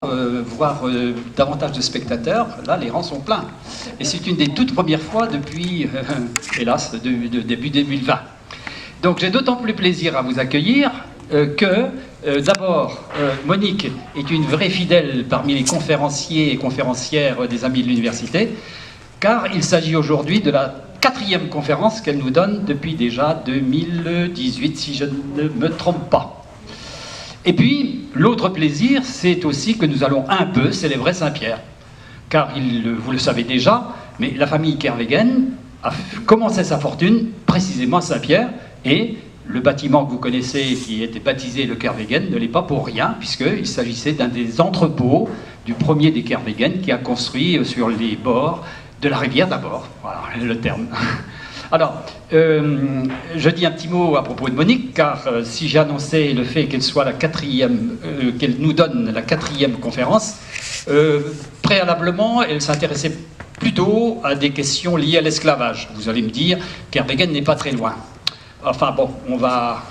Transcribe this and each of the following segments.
voir davantage de spectateurs, là les rangs sont pleins. Et c'est une des toutes premières fois depuis, hélas, début 2020. Donc j'ai d'autant plus plaisir à vous accueillir que, d'abord, Monique est une vraie fidèle parmi les conférenciers et conférencières des Amis de l'Université, car il s'agit aujourd'hui de la 4e conférence qu'elle nous donne depuis déjà 2018, si je ne me trompe pas. Et puis, l'autre plaisir, c'est aussi que nous allons un peu célébrer Saint-Pierre. Car, vous le savez déjà, mais la famille Kervegen a commencé sa fortune précisément à Saint-Pierre, et le bâtiment que vous connaissez, qui était baptisé le Kervegen, ne l'est pas pour rien, puisqu'il s'agissait d'un des entrepôts du premier des Kervegen qui a construit sur les bords de la rivière d'abord. Voilà le terme. Alors, je dis un petit mot à propos de Monique, car si j'ai annoncé le fait qu'elle soit la 4e, qu'elle nous donne la 4e conférence, préalablement, elle s'intéressait plutôt à des questions liées à l'esclavage. Vous allez me dire, Kervegen n'est pas très loin. Enfin bon, on va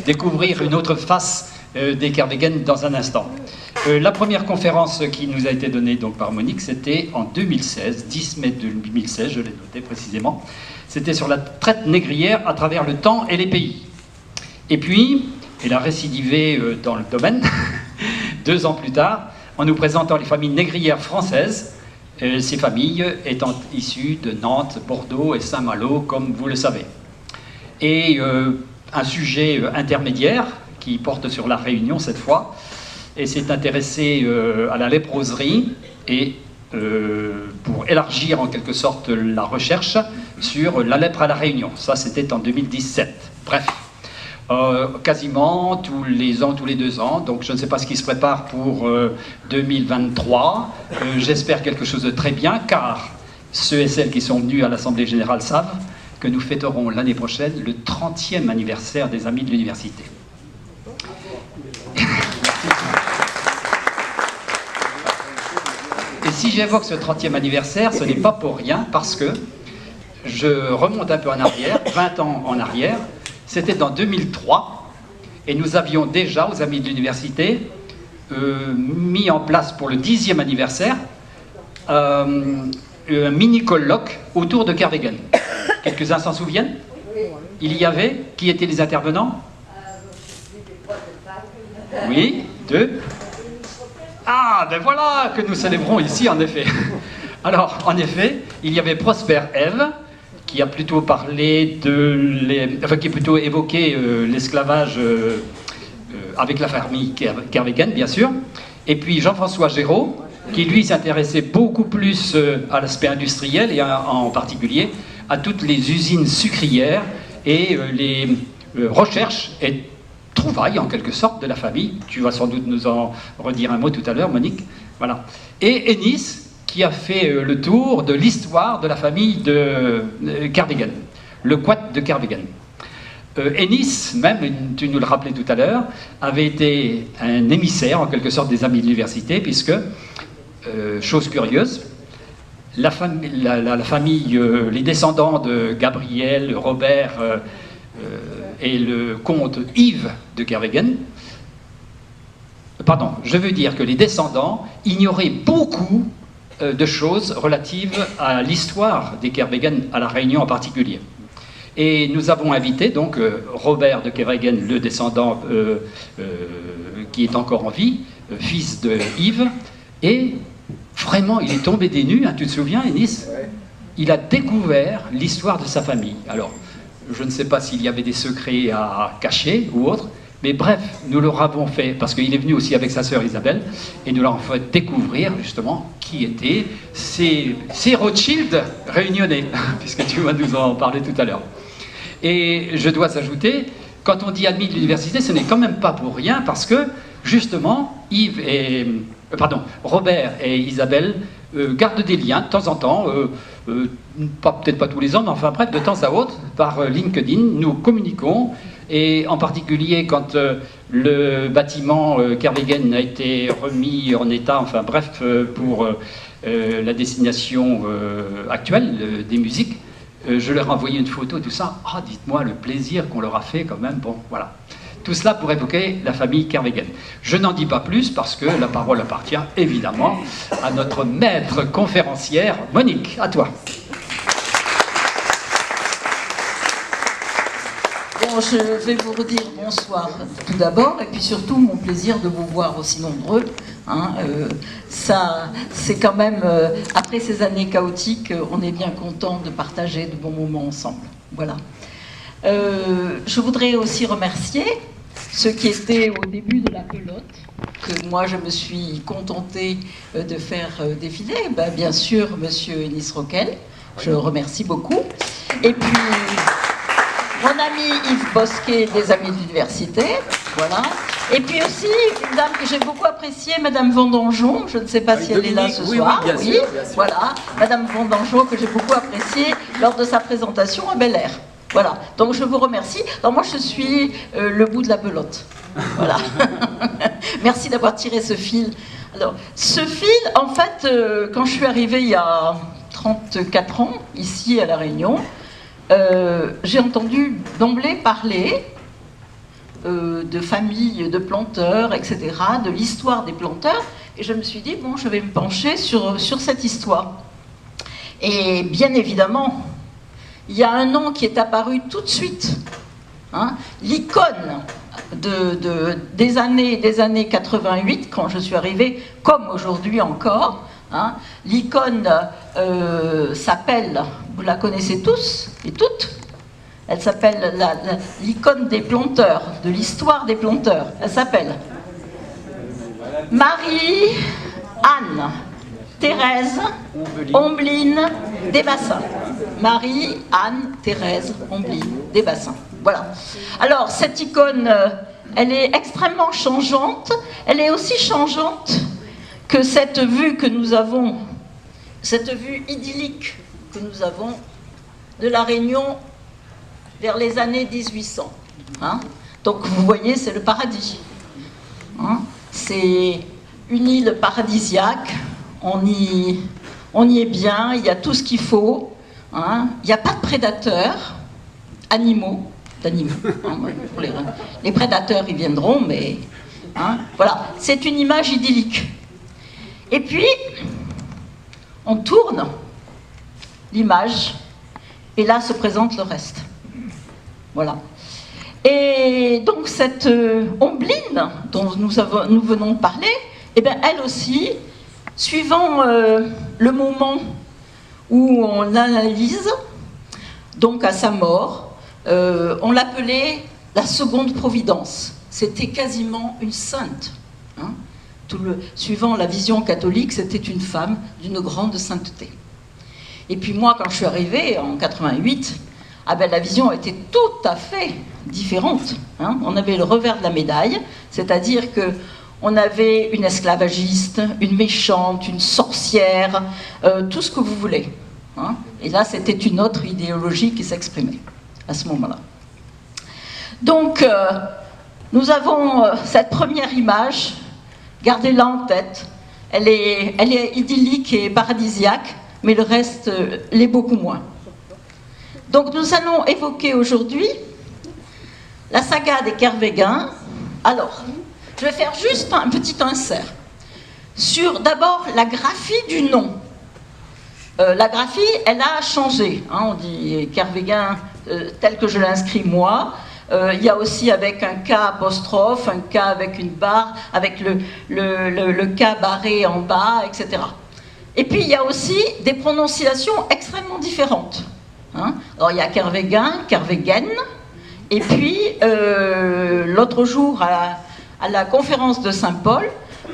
découvrir une autre face des Kervegen dans un instant. La première conférence qui nous a été donnée donc, par Monique, c'était en 2016, 10 mai 2016, je l'ai noté précisément. C'était sur la traite négrière à travers le temps et les pays. Et puis, elle a récidivé dans le domaine, 2 ans plus tard, en nous présentant les familles négrières françaises, ces familles étant issues de Nantes, Bordeaux et Saint-Malo, comme vous le savez. Et un sujet intermédiaire, qui porte sur la Réunion cette fois, et s'est intéressé à la léproserie, et pour élargir en quelque sorte la recherche sur la lèpre à la Réunion. Ça, c'était en 2017. Bref, quasiment tous les ans, tous les 2 ans. Donc, je ne sais pas ce qui se prépare pour 2023. J'espère quelque chose de très bien, car ceux et celles qui sont venus à l'Assemblée Générale savent que nous fêterons l'année prochaine le 30e anniversaire des Amis de l'Université. Et si j'évoque ce 30e anniversaire, ce n'est pas pour rien, parce que je remonte un peu en arrière, 20 ans en arrière, c'était en 2003, et nous avions déjà, aux Amis de l'Université, mis en place pour le 10e anniversaire, un mini-colloque autour de Kervegen. Quelques-uns s'en souviennent? Il y avait, qui étaient les intervenants? Oui, 2. Ah, ben voilà que nous célébrons ici, en effet. Alors, en effet, il y avait Prosper Eve, qui a plutôt parlé enfin, qui a plutôt évoqué l'esclavage avec la famille Kervegen, bien sûr. Et puis Jean-François Géraud, qui lui s'intéressait beaucoup plus à l'aspect industriel et en particulier à toutes les usines sucrières et les recherches et trouvailles en quelque sorte de la famille. Tu vas sans doute nous en redire un mot tout à l'heure, Monique. Voilà. Et Ennis, qui a fait le tour de l'histoire de la famille de Kervegen, le Quat de Kervegen. Ennis, même, tu nous le rappelais tout à l'heure, avait été un émissaire en quelque sorte des Amis de l'Université, puisque, chose curieuse, la famille, les descendants de Gabriel, Robert et le comte Yves de Kervegen, pardon, je veux dire que les descendants ignoraient beaucoup de choses relatives à l'histoire des Kervegen, à la Réunion en particulier. Et nous avons invité donc Robert de Kervegen, le descendant qui est encore en vie, fils de Yves, et vraiment il est tombé des nues, hein, tu te souviens, Ennis? Il a découvert l'histoire de sa famille. Alors, je ne sais pas s'il y avait des secrets à cacher ou autre, mais bref, nous leur avons fait, parce qu'il est venu aussi avec sa sœur Isabelle, et nous leur avons fait découvrir justement qui étaient ces Rothschild réunionnais, puisque tu vas nous en parler tout à l'heure. Et je dois ajouter, quand on dit Amis de l'Université, ce n'est quand même pas pour rien, parce que justement, Robert et Isabelle gardent des liens de temps en temps, peut-être pas tous les ans, mais enfin bref, de temps à autre, par LinkedIn, nous communiquons. Et en particulier quand le bâtiment Kervegen a été remis en état, enfin bref, pour la destination actuelle des musiques, je leur ai envoyé une photo, tout ça. Ah, dites-moi le plaisir qu'on leur a fait quand même. Bon, voilà. Tout cela pour évoquer la famille Kervegen. Je n'en dis pas plus parce que la parole appartient évidemment à notre maître conférencière, Monique. À toi. Bon, je vais vous redire bonsoir tout d'abord, et puis surtout mon plaisir de vous voir aussi nombreux. Hein, ça, c'est quand même, après ces années chaotiques, on est bien content de partager de bons moments ensemble. Voilà. Je voudrais aussi remercier ceux qui étaient au début de la pelote, que moi je me suis contentée de faire défiler. Ben, bien sûr, monsieur Ennis Roquel, je le remercie beaucoup. Et puis, mon ami Yves Bosquet, des Amis d'Université, voilà. Et puis aussi, une dame que j'ai beaucoup appréciée, Madame Vendangeon, je ne sais pas si elle est là ce soir. Oui, bien sûr. Voilà, Madame Vendangeon, que j'ai beaucoup appréciée lors de sa présentation à Bel Air. Voilà, donc je vous remercie. Alors moi, je suis le bout de la pelote. Voilà. Merci d'avoir tiré ce fil. Alors, ce fil, en fait, quand je suis arrivée il y a 34 ans, ici à La Réunion, j'ai entendu d'emblée parler de familles de planteurs, etc., de l'histoire des planteurs, et je me suis dit, bon, je vais me pencher sur cette histoire. Et bien évidemment, il y a un nom qui est apparu tout de suite, hein, l'icône des années 88, quand je suis arrivée, comme aujourd'hui encore, hein, l'icône s'appelle, vous la connaissez tous et toutes, elle s'appelle l'icône des planteurs, de l'histoire des planteurs. Elle s'appelle Marie-Anne Thérèse Ombline Desbassins. Marie-Anne Thérèse Ombline Desbassins. Voilà. Alors, cette icône, elle est extrêmement changeante. Elle est aussi changeante que cette vue que nous avons, cette vue idyllique que nous avons de La Réunion vers les années 1800. Hein. Donc vous voyez, c'est le paradis. Hein. C'est une île paradisiaque, on y est bien, il y a tout ce qu'il faut. Hein. Il n'y a pas de prédateurs, animaux. Hein, les prédateurs, ils viendront, mais... Hein, voilà, c'est une image idyllique. Et puis, on tourne l'image, et là se présente le reste. Voilà. Et donc cette Ombline dont nous venons de parler, eh bien, elle aussi, suivant le moment où on l'analyse, donc à sa mort, on l'appelait la seconde providence. C'était quasiment une sainte. Hein. Suivant la vision catholique, c'était une femme d'une grande sainteté. Et puis moi, quand je suis arrivée en 88, ah ben, la vision était tout à fait différente. Hein. On avait le revers de la médaille, c'est-à-dire qu'on avait une esclavagiste, une méchante, une sorcière, tout ce que vous voulez. Hein. Et là, c'était une autre idéologie qui s'exprimait à ce moment-là. Donc, nous avons cette première image, gardez-la en tête. Elle est idyllique et paradisiaque, mais le reste l'est beaucoup moins. Donc nous allons évoquer aujourd'hui la saga des Kervegen. Alors, je vais faire juste un petit insert sur d'abord la graphie du nom. La graphie, elle a changé. Hein, on dit Kervegen tel que je l'inscris moi. Il y a aussi avec un K apostrophe, un K avec une barre, avec le K barré en bas, etc. Et puis il y a aussi des prononciations extrêmement différentes. Hein. Alors il y a Kervegen, Kervegen, et puis l'autre jour à la conférence de Saint-Paul,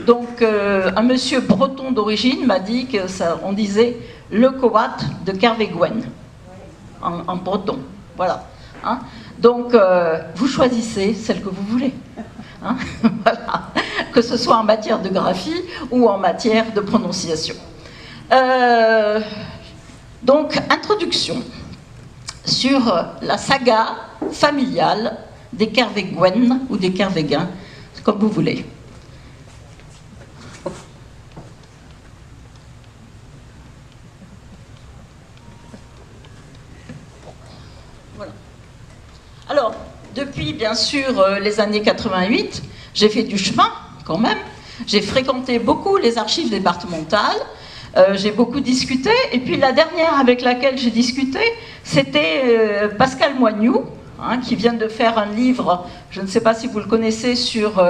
donc un monsieur breton d'origine m'a dit qu'on disait le coat de Kerveguen en breton. Voilà. Hein. Donc vous choisissez celle que vous voulez. Hein. Voilà. Que ce soit en matière de graphie ou en matière de prononciation. Donc, introduction sur la saga familiale des Kervegen ou des Kervegen, comme vous voulez. Voilà. Alors, depuis Depuis, bien sûr, les années 88, j'ai fait du chemin, quand même. J'ai fréquenté beaucoup les archives départementales, j'ai beaucoup discuté, et puis la dernière avec laquelle j'ai discuté, c'était Pascal Moignoux, hein, qui vient de faire un livre, je ne sais pas si vous le connaissez, sur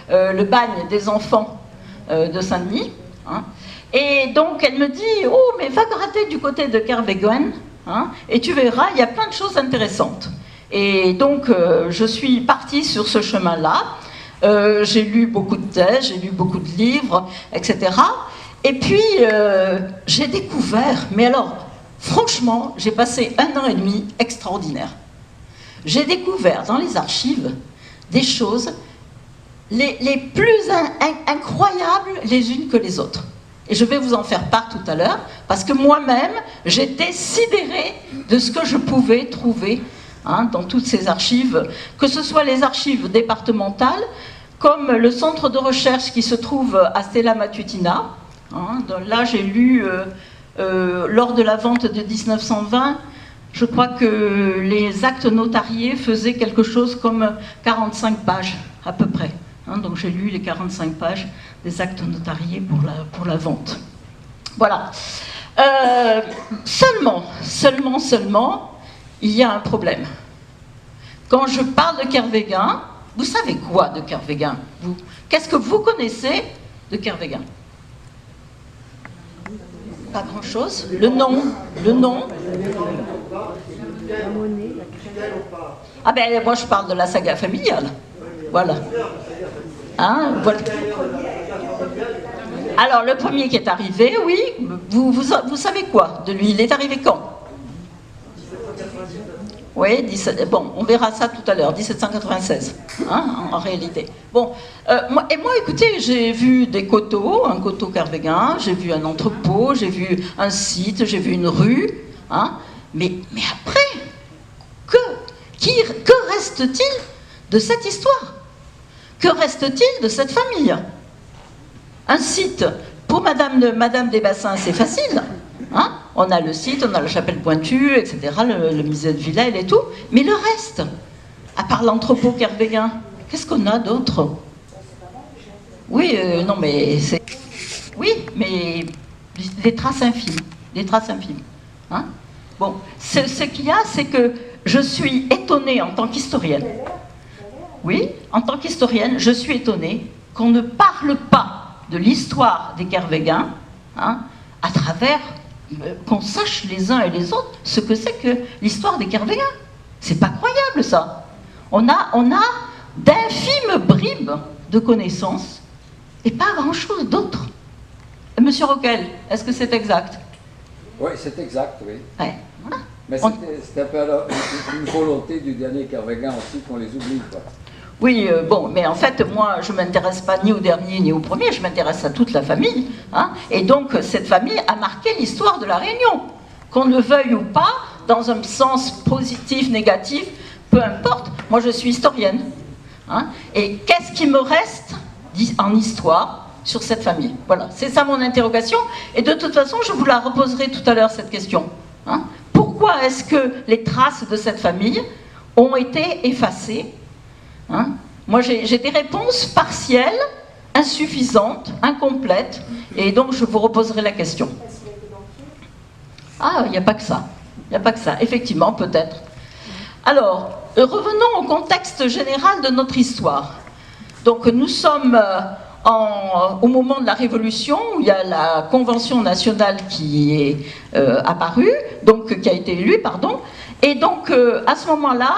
le bagne des enfants de Saint-Denis. Hein. Et donc elle me dit, oh, mais va gratter du côté de Kerveguen, hein, et tu verras, il y a plein de choses intéressantes. Et donc je suis partie sur ce chemin-là. J'ai lu beaucoup de thèses, j'ai lu beaucoup de livres, etc. Et puis, j'ai découvert, mais alors, franchement, j'ai passé 1 an et demi extraordinaire. J'ai découvert dans les archives des choses les plus incroyables les unes que les autres. Et je vais vous en faire part tout à l'heure, parce que moi-même, j'étais sidérée de ce que je pouvais trouver, hein, dans toutes ces archives, que ce soit les archives départementales, comme le centre de recherche qui se trouve à Stella Matutina. Hein, là, j'ai lu, lors de la vente de 1920, je crois que les actes notariés faisaient quelque chose comme 45 pages, à peu près. Hein, donc j'ai lu les 45 pages des actes notariés pour la vente. Voilà. Seulement, il y a un problème. Quand je parle de Kerveguen, vous savez quoi de Kerveguen, vous? Qu'est-ce que vous connaissez de Kerveguen? Pas grand-chose. Le nom. Ah ben moi je parle de la saga familiale. Voilà. Hein, voilà. Alors le premier qui est arrivé, oui, vous savez quoi de lui? Il est arrivé quand? Oui, bon, on verra ça tout à l'heure, 1796, hein, en réalité. Bon, moi, écoutez, j'ai vu des coteaux, un coteau Kerveguen, j'ai vu un entrepôt, j'ai vu un site, j'ai vu une rue, hein, mais après, que reste-t-il de cette histoire? Que reste-t-il de cette famille? Un site, pour Madame des Bassins, c'est facile. Hein, on a le site, on a la chapelle pointue, etc., le musée de Villèle et tout. Mais le reste, à part l'entrepôt Kerveguen, qu'est-ce qu'on a d'autre? Oui, non, mais c'est... Oui, mais des traces infimes. Des traces infimes. Hein, bon, ce qu'il y a, c'est que je suis étonnée en tant qu'historienne. Oui, en tant qu'historienne, je suis étonnée qu'on ne parle pas de l'histoire des Kerveguen, hein, à travers... qu'on sache les uns et les autres ce que c'est que l'histoire des Kerveguen. C'est pas croyable, ça. On a d'infimes bribes de connaissances et pas grand-chose d'autre. Monsieur Roquel, est-ce que c'est exact? Oui, c'est exact, oui. Ouais, voilà. Mais c'était un peu une volonté du dernier Kerveguen aussi qu'on les oublie, quoi. Oui, bon, mais en fait, moi, je ne m'intéresse pas ni au dernier ni au premier, je m'intéresse à toute la famille. Hein, et donc, cette famille a marqué l'histoire de la Réunion. Qu'on le veuille ou pas, dans un sens positif, négatif, peu importe, moi je suis historienne. Hein, et qu'est-ce qui me reste en histoire sur cette famille? Voilà, c'est ça mon interrogation. Et de toute façon, je vous la reposerai tout à l'heure, cette question. Hein, pourquoi est-ce que les traces de cette famille ont été effacées? Hein, moi, j'ai des réponses partielles, insuffisantes, incomplètes, et donc je vous reposerai la question. Ah, il n'y a pas que ça. Il n'y a pas que ça. Effectivement, peut-être. Alors, revenons au contexte général de notre histoire. Donc, nous sommes au moment de la Révolution, où il y a la Convention nationale qui est apparue, donc qui a été élue, pardon, et donc à ce moment-là,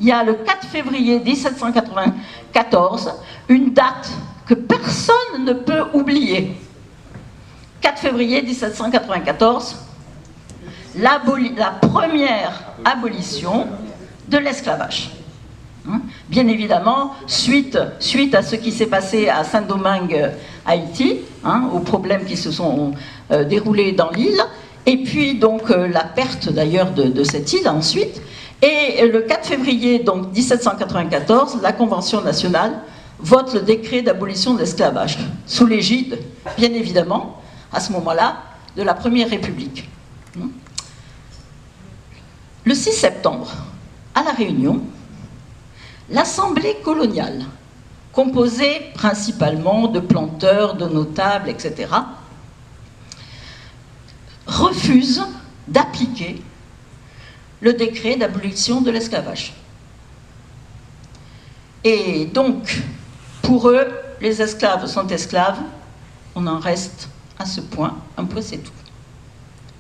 il y a le 4 février 1794, une date que personne ne peut oublier. 4 février 1794, la première abolition de l'esclavage. Bien évidemment, suite à ce qui s'est passé à Saint-Domingue, Haïti, aux problèmes qui se sont déroulés dans l'île, et puis donc la perte d'ailleurs de cette île ensuite. Et le 4 février donc, 1794, la Convention nationale vote le décret d'abolition de l'esclavage, sous l'égide, bien évidemment, à ce moment-là, de la Première République. Le 6 septembre, à La Réunion, L'Assemblée coloniale, composée principalement de planteurs, de notables, etc., refuse d'appliquer le décret d'abolition de l'esclavage. Et donc, pour eux, les esclaves sont esclaves, on en reste à ce point, un point c'est tout.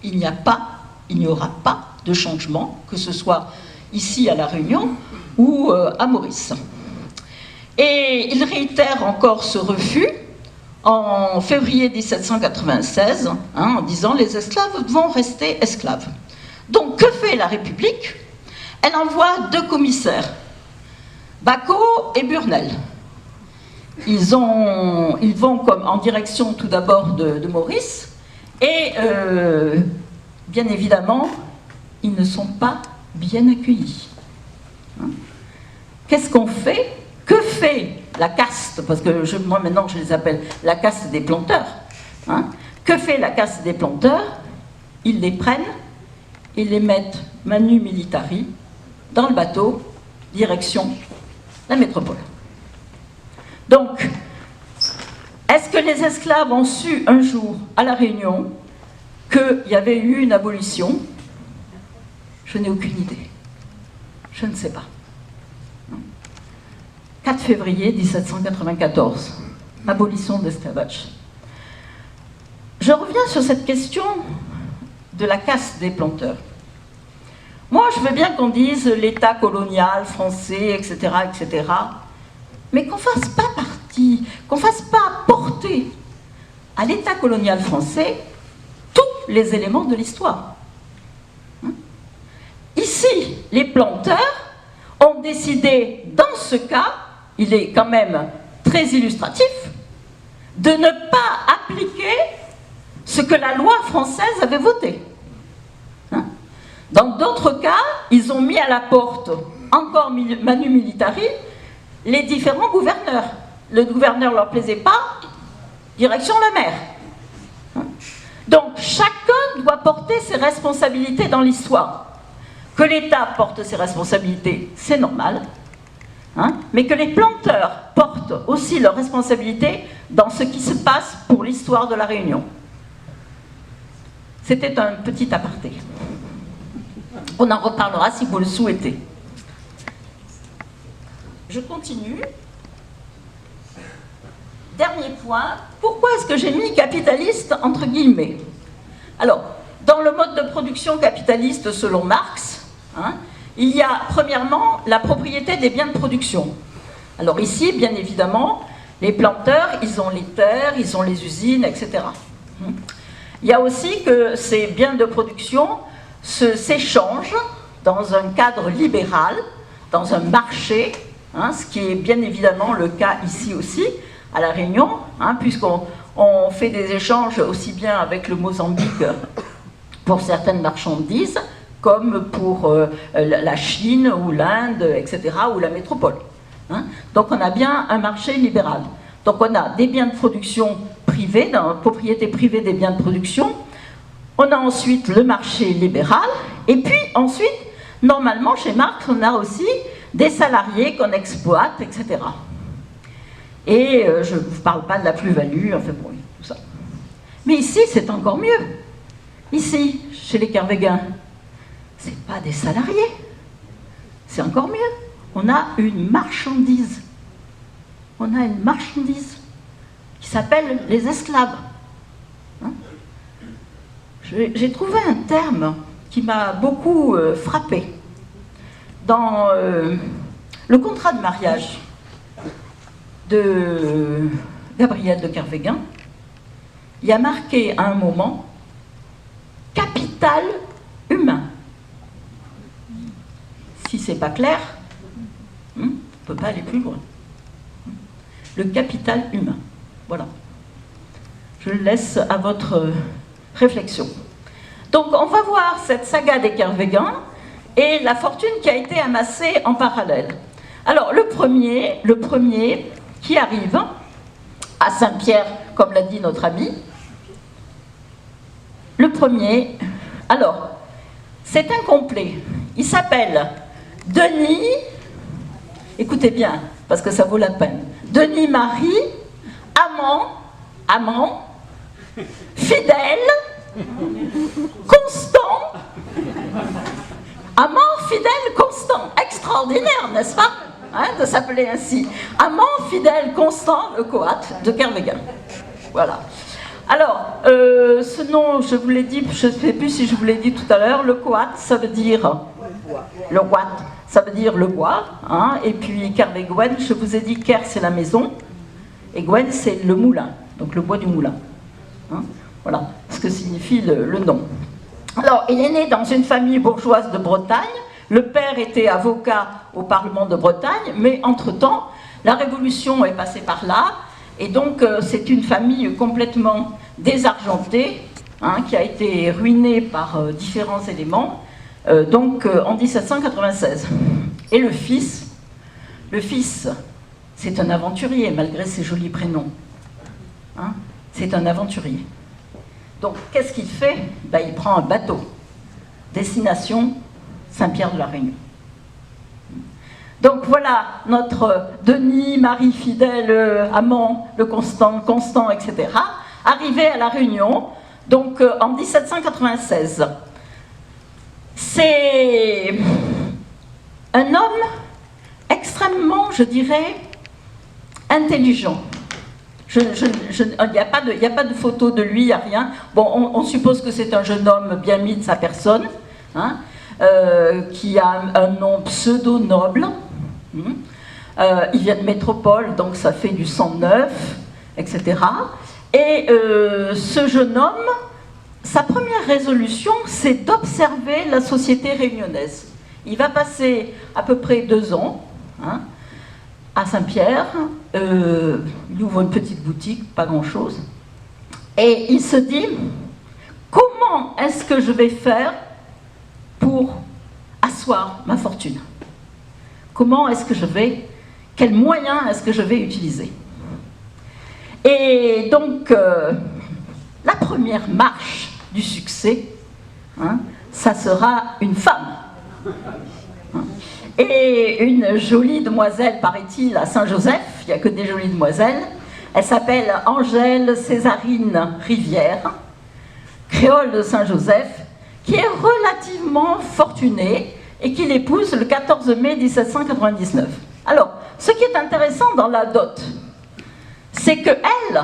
Il n'y aura pas de changement, que ce soit ici à La Réunion ou à Maurice. Et il réitère encore ce refus en février 1796, en disant « les esclaves vont rester esclaves ». Donc, que fait la République? Elle envoie 2 commissaires, Bacot et Burnel. Ils vont comme en direction tout d'abord de Maurice, et bien évidemment, ils ne sont pas bien accueillis. Qu'est-ce qu'on fait? Que fait la caste? Parce que moi maintenant je les appelle la caste des planteurs. Que fait la caste des planteurs? Ils les prennent et les mettent manu militari dans le bateau, direction la métropole. Donc, est-ce que les esclaves ont su un jour à La Réunion qu'il y avait eu une abolition? Je n'ai aucune idée. Je ne sais pas. 4 février 1794, abolition de l'esclavage. Je reviens sur cette question de la caste des planteurs. Moi, je veux bien qu'on dise l'État colonial français, etc., etc., mais qu'on ne fasse pas partie, qu'on ne fasse pas porter à l'État colonial français tous les éléments de l'histoire. Ici, les planteurs ont décidé, dans ce cas, il est quand même très illustratif, de ne pas appliquer ce que la loi française avait voté. Dans d'autres cas, ils ont mis à la porte, encore manu militari, les différents gouverneurs. Le gouverneur ne leur plaisait pas, direction le maire. Donc chacun doit porter ses responsabilités dans l'histoire. Que l'État porte ses responsabilités, c'est normal, mais que les planteurs portent aussi leurs responsabilités dans ce qui se passe pour l'histoire de La Réunion. C'était un petit aparté. On en reparlera si vous le souhaitez. Je continue. Dernier point, pourquoi est-ce que j'ai mis capitaliste entre guillemets? Alors, dans le mode de production capitaliste selon Marx, il y a premièrement la propriété des biens de production. Alors ici, bien évidemment, les planteurs, ils ont les terres, ils ont les usines, etc. Il y a aussi que ces biens de production s'échangent dans un cadre libéral, dans un marché, ce qui est bien évidemment le cas ici aussi, à La Réunion, puisqu'on fait des échanges aussi bien avec le Mozambique pour certaines marchandises, comme pour la Chine ou l'Inde, etc., ou la métropole. Donc on a bien un marché libéral. Donc on a des biens de production privés, dans la propriété privée des biens de production. On a ensuite le marché libéral. Et puis ensuite, normalement, chez Marx, on a aussi des salariés qu'on exploite, etc. Et je ne vous parle pas de la plus-value, enfin bon, tout ça. Mais ici, c'est encore mieux. Ici, chez les Kervéguins, ce n'est pas des salariés. C'est encore mieux. On a une marchandise. On a une marchandise qui s'appelle les esclaves. J'ai trouvé un terme qui m'a beaucoup frappé. Dans le contrat de mariage de Gabrielle de Kervéguin, il y a marqué à un moment « capital humain ». Si ce n'est pas clair, on ne peut pas aller plus loin. Le capital humain. Voilà. Je le laisse à votre réflexion. Donc on va voir cette saga des Kervéguins et la fortune qui a été amassée en parallèle. Alors le premier qui arrive à Saint-Pierre, comme l'a dit notre ami, le premier, alors c'est incomplet, il s'appelle Denis Écoutez bien, parce que ça vaut la peine. Denis Marie, amant, fidèle, constant. Amant, fidèle, constant. Extraordinaire, n'est-ce pas, hein, de s'appeler ainsi. Amant, fidèle, constant, le coat de Kervégan. Voilà. Alors, ce nom, je vous l'ai dit, je ne sais plus si je vous l'ai dit tout à l'heure, le coat, ça veut dire le coat, ça veut dire le bois, hein, et puis Kervéguen, je vous ai dit Ker c'est la maison, et Gwen c'est le moulin, donc le bois du moulin. Hein, voilà ce que signifie le nom. Alors, il est né dans une famille bourgeoise de Bretagne. Le père était avocat au Parlement de Bretagne, mais entre-temps, la Révolution est passée par là, et donc c'est une famille complètement désargentée, hein, qui a été ruinée par différents éléments, en 1796. Et le fils, c'est un aventurier, malgré ses jolis prénoms. Hein, c'est un aventurier. Donc, qu'est-ce qu'il fait? Ben, il prend un bateau. Destination Saint-Pierre de la Réunion. Donc voilà notre Denis, Marie fidèle, amant, le constant, etc. Arrivé à la Réunion, donc en 1796. C'est un homme extrêmement, je dirais, intelligent. Il n'y a pas de photo de lui, il n'y a rien. Bon, on suppose que c'est un jeune homme bien mis de sa personne, hein, qui a un nom pseudo-noble. Il vient de métropole, donc ça fait du sang neuf, etc. Et ce jeune homme, sa première résolution, c'est d'observer la société réunionnaise. Il va passer à peu près 2 ans, hein, à Saint-Pierre, il ouvre une petite boutique, pas grand-chose, et il se dit, comment est-ce que je vais faire pour asseoir ma fortune? Comment est-ce que je vais, quels moyens est-ce que je vais utiliser? Et donc, la première marche du succès, hein, ça sera une femme. Et une jolie demoiselle, paraît-il, à Saint-Joseph, il n'y a que des jolies demoiselles, elle s'appelle Angèle Césarine Rivière, créole de Saint-Joseph, qui est relativement fortunée et qui l'épouse le 14 mai 1799. Alors, ce qui est intéressant dans la dot, c'est qu'elle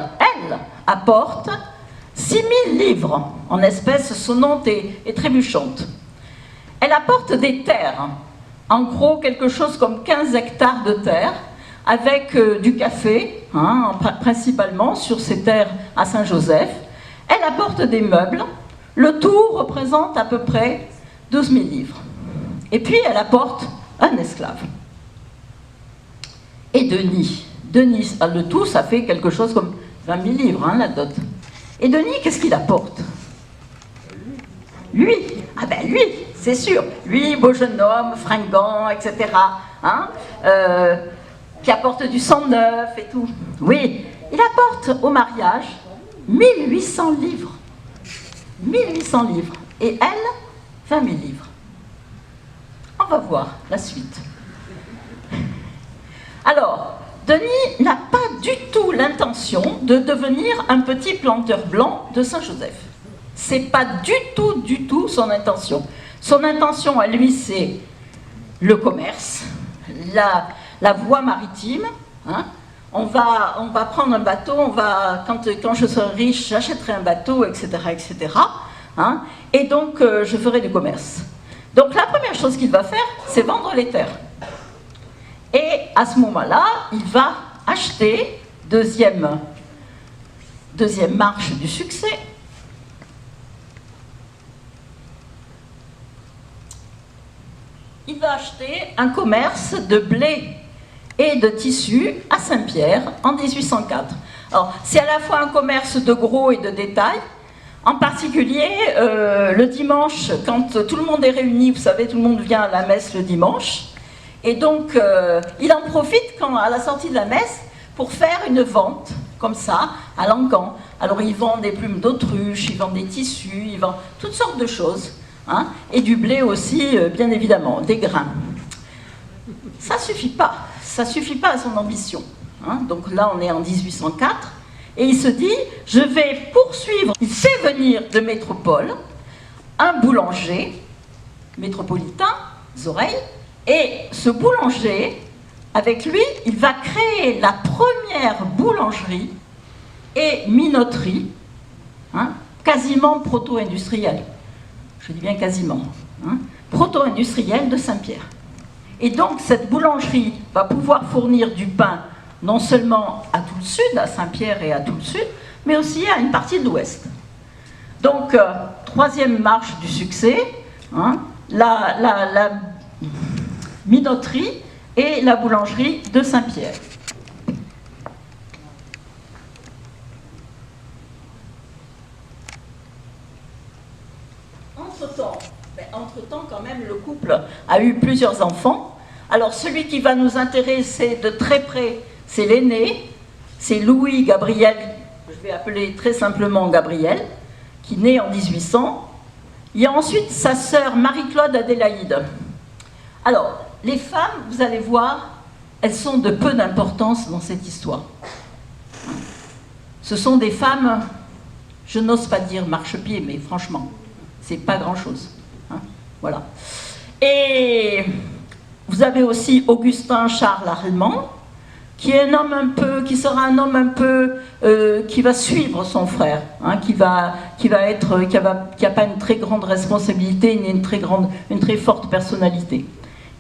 apporte 6000 livres en espèces sonnantes et trébuchantes. Elle apporte des terres, en gros quelque chose comme 15 hectares de terre, avec du café, hein, principalement sur ces terres à Saint-Joseph. Elle apporte des meubles, le tout représente à peu près 12 000 livres. Et puis elle apporte un esclave. Et Denis, le tout ça fait quelque chose comme 20 000 livres, hein, la dot. Et Denis, qu'est-ce qu'il apporte? Lui, ah ben lui, c'est sûr, lui, beau jeune homme, fringant, etc., hein, qui apporte du sang neuf et tout. Oui, il apporte au mariage 1800 livres. 1800 livres. Et elle, 20 000 livres. On va voir la suite. Alors, Denis n'a pas du tout l'intention de devenir un petit planteur blanc de Saint-Joseph. C'est pas du tout son intention. Son intention à lui, c'est le commerce, la voie maritime. Hein. On va prendre un bateau, quand je serai riche, j'achèterai un bateau, etc., etc. Hein. Et donc, je ferai du commerce. Donc, la première chose qu'il va faire, c'est vendre les terres. Et à ce moment-là, il va acheter, deuxième marche du succès, il va acheter un commerce de blé et de tissu à Saint-Pierre en 1804. Alors, c'est à la fois un commerce de gros et de détail. En particulier, le dimanche, quand tout le monde est réuni, vous savez, tout le monde vient à la messe le dimanche. Et donc, il en profite à la sortie de la messe pour faire une vente, comme ça, à Lancan. Alors, il vend des plumes d'autruche, il vend des tissus, il vend toutes sortes de choses. Hein, et du blé aussi, bien évidemment, des grains. Ça ne suffit pas. ça ne suffit pas à son ambition. Hein. Donc là, on est en 1804. Et il se dit, je vais poursuivre. Il fait venir de métropole un boulanger métropolitain, Zoreille, et ce boulanger, avec lui, il va créer la première boulangerie et minoterie, hein, quasiment proto-industrielle. Je dis bien quasiment. Hein, proto-industrielle de Saint-Pierre. Et donc, cette boulangerie va pouvoir fournir du pain non seulement à tout le sud, à Saint-Pierre et à tout le sud, mais aussi à une partie de l'ouest. Donc, troisième marche du succès, hein, la minoterie et la boulangerie de Saint-Pierre. Entre-temps, quand même, le couple a eu plusieurs enfants. Alors, celui qui va nous intéresser de très près, c'est l'aîné, c'est Louis Gabriel, je vais appeler très simplement Gabriel, qui naît en 1800. Il y a ensuite sa sœur Marie-Claude Adélaïde. Alors, les femmes, vous allez voir, elles sont de peu d'importance dans cette histoire. Ce sont des femmes, je n'ose pas dire marchepied, mais franchement, c'est pas grand-chose. Hein, voilà. Et vous avez aussi Augustin Charles Allemand, qui est un homme un peu, qui sera un homme un peu, qui va suivre son frère, hein, qui a pas une très grande responsabilité, ni une très forte personnalité.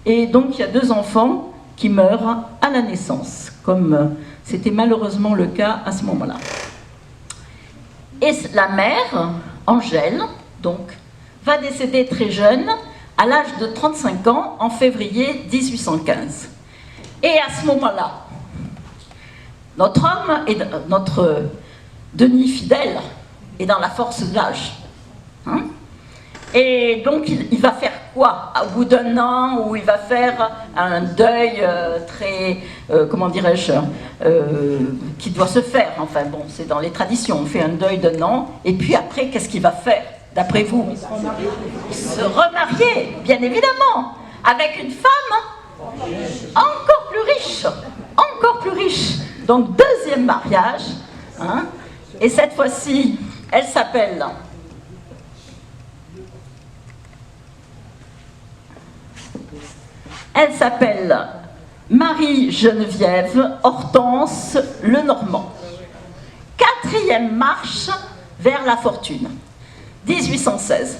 Et donc il y a deux enfants qui meurent à la naissance, comme c'était malheureusement le cas à ce moment-là. Et la mère, Angèle, donc, va décéder très jeune, à l'âge de 35 ans, en février 1815. Et à ce moment-là, notre homme, notre Denis fidèle, est dans la force de l'âge. Hein? Et donc, il va faire quoi? Au bout d'un an, où il va faire un deuil très, comment dirais-je, qui doit se faire. Enfin bon, c'est dans les traditions, on fait un deuil d'un an, et puis après, qu'est-ce qu'il va faire, d'après vous? Se remarier, bien évidemment, avec une femme encore plus riche, encore plus riche. Donc, deuxième mariage, hein, et cette fois-ci, elle s'appelle Marie-Geneviève Hortense Lenormand. Quatrième marche vers la fortune, 1816.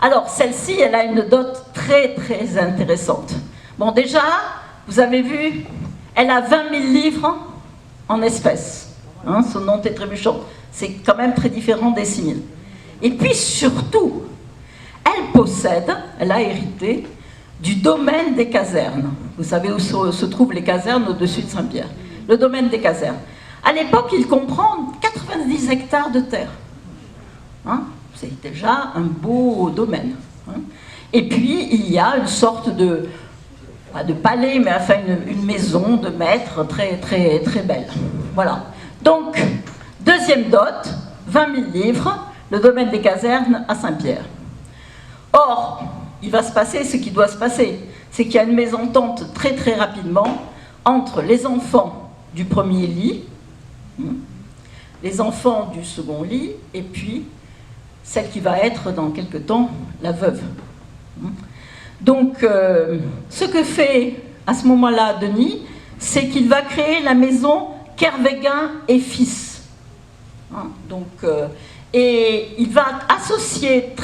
Alors, celle-ci, elle a une dot très, très intéressante. Bon, déjà, vous avez vu, elle a 20 000 livres en espèces. Hein, son nom est trébuchant. C'est quand même très différent des 6 000. Et puis, surtout, elle a hérité du domaine des casernes. Vous savez où se trouvent les casernes au-dessus de Saint-Pierre. Le domaine des casernes. À l'époque, il comprend 90 hectares de terre. Hein, c'est déjà un beau domaine. Hein. Et puis, il y a une sorte de palais, mais enfin une maison de maître très, très, très belle. Voilà. Donc, deuxième dot, 20 000 livres, le domaine des casernes à Saint-Pierre. Or, il va se passer ce qui doit se passer. C'est qu'il y a une mésentente très, très rapidement entre les enfants du premier lit, les enfants du second lit, et puis celle qui va être dans quelque temps la veuve. Donc, ce que fait à ce moment-là Denis, c'est qu'il va créer la maison Kervéguin et fils. Donc, et il va associer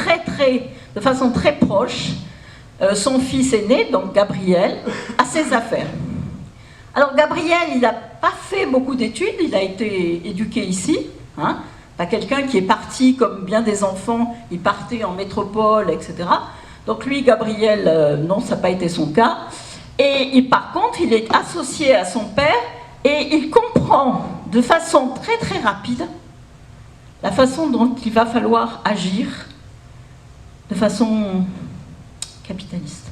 de façon très proche son fils aîné, donc Gabriel, à ses affaires. Alors Gabriel, il n'a pas fait beaucoup d'études, il a été éduqué ici. Hein, pas quelqu'un qui est parti, comme bien des enfants, il partait en métropole, etc. Donc lui, Gabriel, non, ça n'a pas été son cas. Et par contre, il est associé à son père et il comprend de façon très très rapide la façon dont il va falloir agir de façon capitaliste.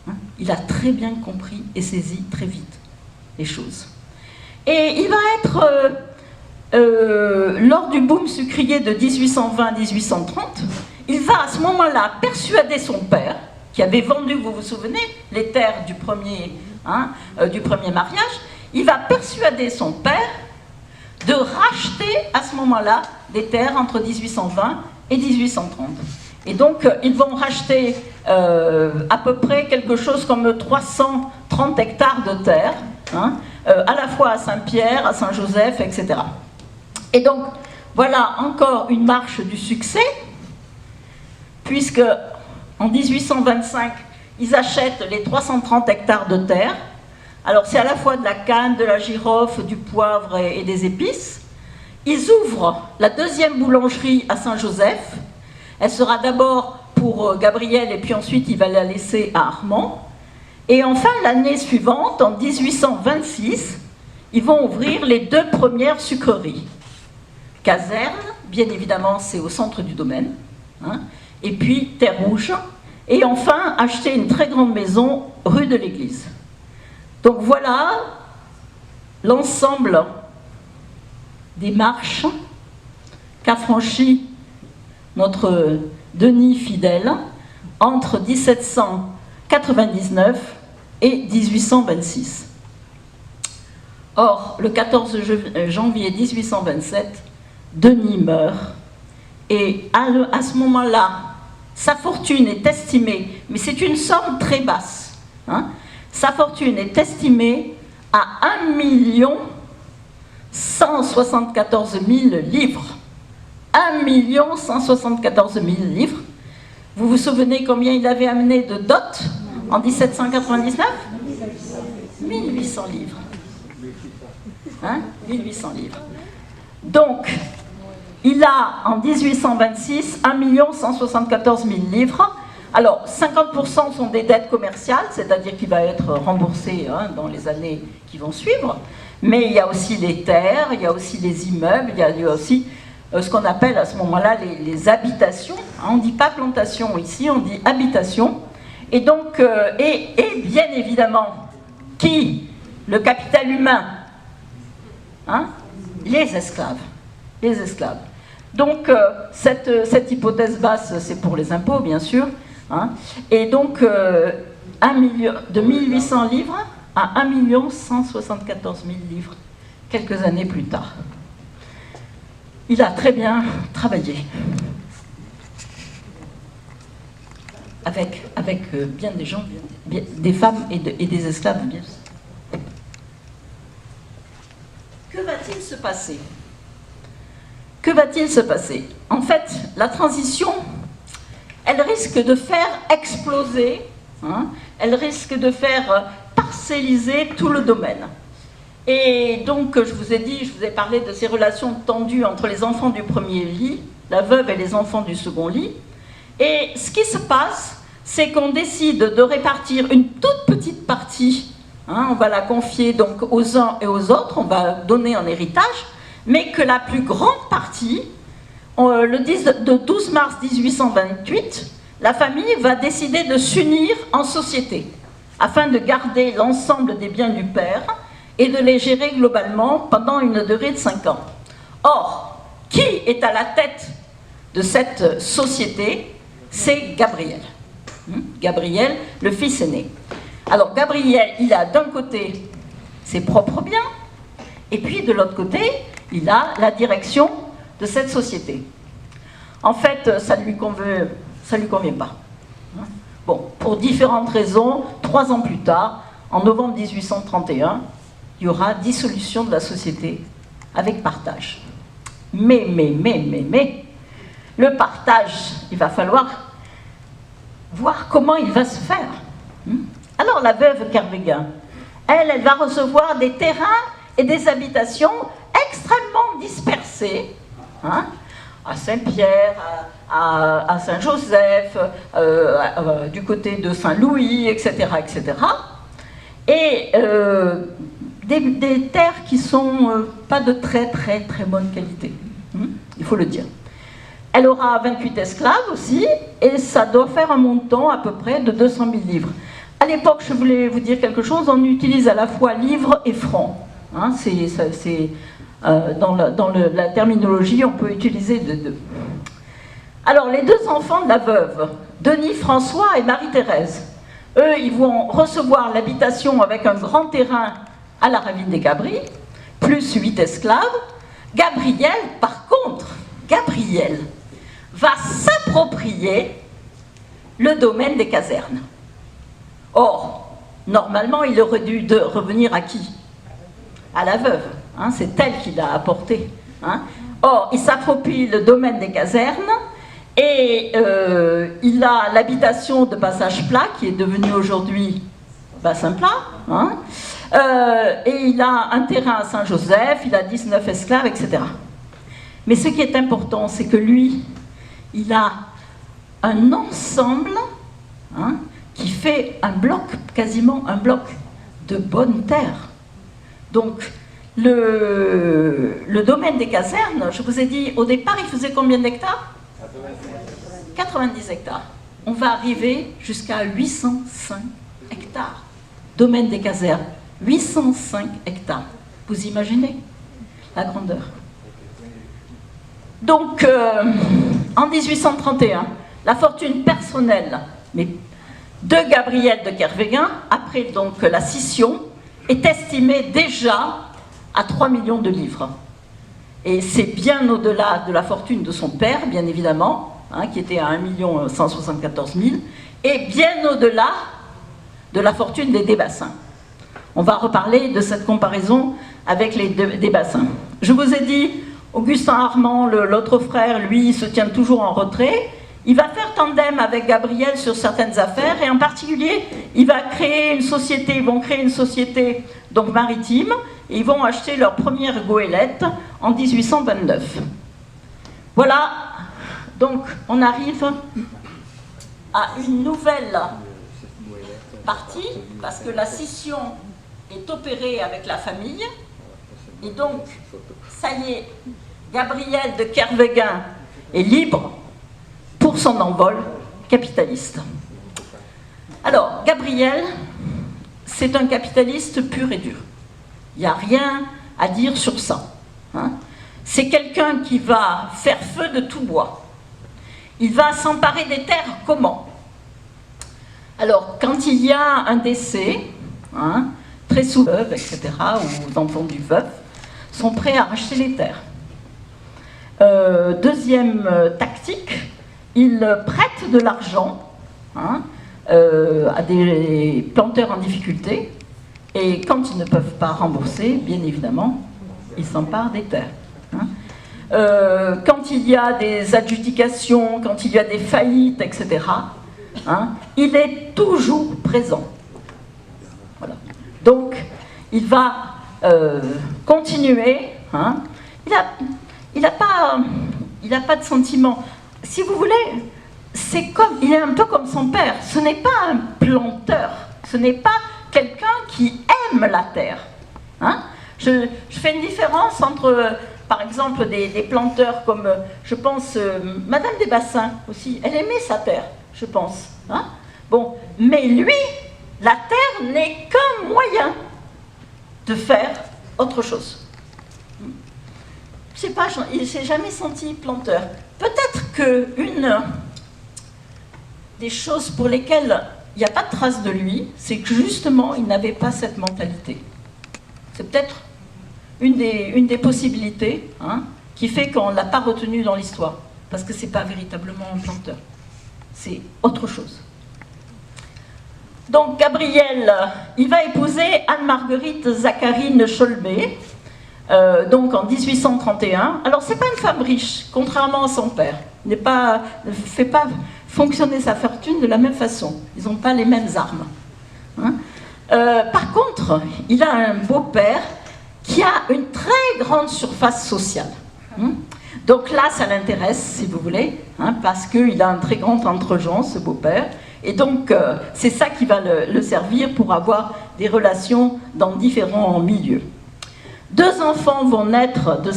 Hein, il a très bien compris et saisi très vite les choses. Et il va être, lors du boom sucrier de 1820-1830, il va à ce moment-là persuader son père, qui avait vendu, vous vous souvenez, les terres du premier hein, du premier mariage, il va persuader son père de racheter à ce moment-là des terres entre 1820 et 1830. Et donc, ils vont racheter à peu près quelque chose comme 330 hectares de terre, hein, à la fois à Saint-Pierre, à Saint-Joseph, etc. Et donc, voilà encore une marche du succès, puisque en 1825, ils achètent les 330 hectares de terre. Alors, c'est à la fois de la canne, de la girofle, du poivre et des épices. Ils ouvrent la deuxième boulangerie à Saint-Joseph. Elle sera d'abord pour Gabriel et puis ensuite il va la laisser à Armand. Et enfin, l'année suivante, en 1826, ils vont ouvrir les 2 premières sucreries. Caserne, bien évidemment, c'est au centre du domaine, hein, et puis Terre Rouge, et enfin acheter une très grande maison rue de l'Église. Donc voilà l'ensemble des marches qu'a franchi notre Denis fidèle entre 1799 et 1826. Or, le 14 janvier 1827, Denis meurt, et à ce moment-là, sa fortune est estimée, mais c'est une somme très basse, hein, sa fortune est estimée à 1 174 000 livres. 1 174 000 livres. Vous vous souvenez combien il avait amené de dot en 1799 ? 1800 livres. Hein ? 1800 livres. Donc, il a en 1826 1 174 000 livres. Alors, 50% sont des dettes commerciales, c'est-à-dire qu'il va être remboursé, hein, dans les années qui vont suivre. Mais il y a aussi les terres, il y a aussi les immeubles, il y a aussi ce qu'on appelle à ce moment-là les habitations. On ne dit pas plantation ici, on dit habitation. Et donc, et bien évidemment, qui ? Le capital humain, hein ? Les esclaves. Les esclaves. Donc, cette hypothèse basse, c'est pour les impôts, bien sûr. Hein ? Et donc, de 1800 livres à 1 174 000 livres, quelques années plus tard. Il a très bien travaillé. Avec bien des gens, des femmes et des esclaves, bien sûr. Que va-t-il se passer ? Que va-t-il se passer ? En fait, la transition, elle risque de faire exploser, hein, elle risque de faire parcelliser tout le domaine. Et donc, je vous ai parlé de ces relations tendues entre les enfants du premier lit, la veuve et les enfants du second lit. Et ce qui se passe, c'est qu'on décide de répartir une toute petite partie, hein, on va la confier donc aux uns et aux autres, on va donner en héritage, mais que la plus grande partie, le 12 mars 1828, la famille va décider de s'unir en société, afin de garder l'ensemble des biens du père et de les gérer globalement pendant une durée de 5 ans. Or, qui est à la tête de cette société ? C'est Gabriel. Gabriel, le fils aîné. Alors, Gabriel, il a d'un côté ses propres biens, et puis de l'autre côté, il a la direction de cette société. En fait, ça ne lui convient pas. Bon, pour différentes raisons, 3 ans plus tard, en novembre 1831, il y aura dissolution de la société avec partage. Mais, le partage, il va falloir voir comment il va se faire. Alors la veuve Kervéguin, elle va recevoir des terrains et des habitations extrêmement dispersées, hein, à Saint-Pierre, à Saint-Joseph, du côté de Saint-Louis, etc., etc. Et des terres qui sont pas de très bonne qualité, il faut le dire. Elle aura 28 esclaves aussi, et ça doit faire un montant à peu près de 200 000 livres. À l'époque, je voulais vous dire quelque chose, on utilise à la fois livres et francs. Hein, dans la terminologie, on peut utiliser de deux. Alors, les 2 enfants de la veuve, Denis François et Marie-Thérèse. Eux, ils vont recevoir l'habitation avec un grand terrain à la ravine des Cabris, plus 8 esclaves. Gabriel, par contre, Gabriel va s'approprier le domaine des casernes. Or, normalement, il aurait dû revenir à qui? À la veuve. Hein, c'est elle qui l'a apporté. Hein. Or, il s'approprie le domaine des casernes et il a l'habitation de Passage Plat, qui est devenue aujourd'hui Bassin Plat. Hein. Et il a un terrain à Saint-Joseph, il a 19 esclaves, etc. Mais ce qui est important, c'est que lui, il a un ensemble, hein, qui fait un bloc, quasiment un bloc de bonne terre. Donc, le domaine des casernes, je vous ai dit, au départ, il faisait combien d'hectares? 90 hectares. On va arriver jusqu'à 805 hectares. Domaine des casernes, 805 hectares. Vous imaginez la grandeur? Donc, en 1831, la fortune personnelle de Gabriel de Kervégan, après donc la scission, est estimée déjà à 3 millions de livres. Et c'est bien au-delà de la fortune de son père, bien évidemment, hein, qui était à 1 174 000, et bien au-delà de la fortune des Desbassins. On va reparler de cette comparaison avec les Desbassins. Je vous ai dit, Augustin Armand, l'autre frère, lui, se tient toujours en retrait. Il va faire tandem avec Gabriel sur certaines affaires, et en particulier, ils vont créer une société donc maritime, et ils vont acheter leur première goélette en 1829. Voilà, donc on arrive à une nouvelle partie, parce que la scission est opérée avec la famille, et donc, ça y est, Gabriel de Kervégan est libre pour son envol capitaliste. Alors, Gabriel, c'est un capitaliste pur et dur. Il n'y a rien à dire sur ça. Hein. C'est quelqu'un qui va faire feu de tout bois. Il va s'emparer des terres comment? Alors, quand il y a un décès, hein, très souvent, veuves, etc., ou les enfants du veuf, sont prêts à racheter les terres. Deuxième tactique, il prête de l'argent, hein, à des planteurs en difficulté, et quand ils ne peuvent pas rembourser, bien évidemment, ils s'emparent des terres. Hein. Quand il y a des adjudications, quand il y a des faillites, etc., hein, il est toujours présent. Voilà. Donc, il va continuer. Hein. Il n'a pas de sentiment. Si vous voulez, il est un peu comme son père. Ce n'est pas un planteur. Ce n'est pas quelqu'un qui aime la terre. Hein. Je fais une différence entre, par exemple, des planteurs comme, je pense, Madame Desbassins aussi. Elle aimait sa terre, je pense. Hein. Bon, mais lui, la terre n'est qu'un moyen de faire autre chose. Je sais pas, il ne s'est jamais senti planteur. Peut-être qu'une des choses pour lesquelles il n'y a pas de trace de lui, c'est que justement, il n'avait pas cette mentalité. C'est peut-être une des possibilités, hein, qui fait qu'on ne l'a pas retenu dans l'histoire. Parce que ce n'est pas véritablement un planteur. C'est autre chose. Donc Gabriel, il va épouser Anne-Marguerite Zacharine Cholbet, donc en 1831. Alors c'est pas une femme riche, contrairement à son père. Il ne fait pas fonctionner sa fortune de la même façon. Ils n'ont pas les mêmes armes. Hein. Par contre, il a un beau-père qui a une très grande surface sociale. Hein. Donc là, ça l'intéresse, si vous voulez, hein, parce qu'il a un très grand entre-gens, ce beau-père. Et donc, c'est ça qui va le servir pour avoir des relations dans différents milieux. 2 enfants vont naître de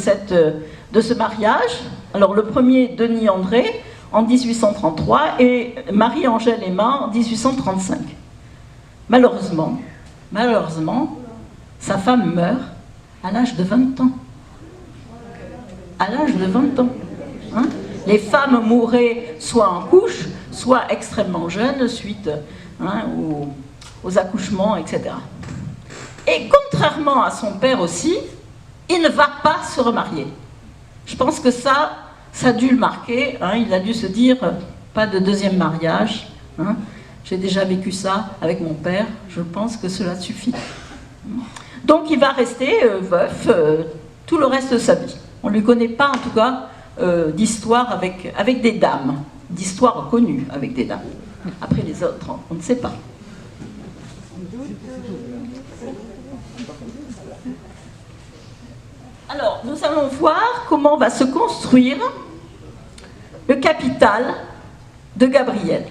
ce mariage. Alors, le premier, Denis André, en 1833, et Marie-Angèle Emma, en 1835. Malheureusement, sa femme meurt à l'âge de 20 ans. À l'âge de 20 ans. Hein. Les femmes mouraient soit en couche, soit extrêmement jeunes, suite hein, aux accouchements, etc. Et contrairement à son père aussi, il ne va pas se remarier. Je pense que ça a dû le marquer, hein, il a dû se dire, pas de deuxième mariage, hein, j'ai déjà vécu ça avec mon père, je pense que cela suffit. Donc il va rester veuf tout le reste de sa vie. On ne lui connaît pas en tout cas d'histoire avec des dames, d'histoire connue avec des dames. Après les autres, on ne sait pas. Alors, nous allons voir comment va se construire le capital de Gabriel.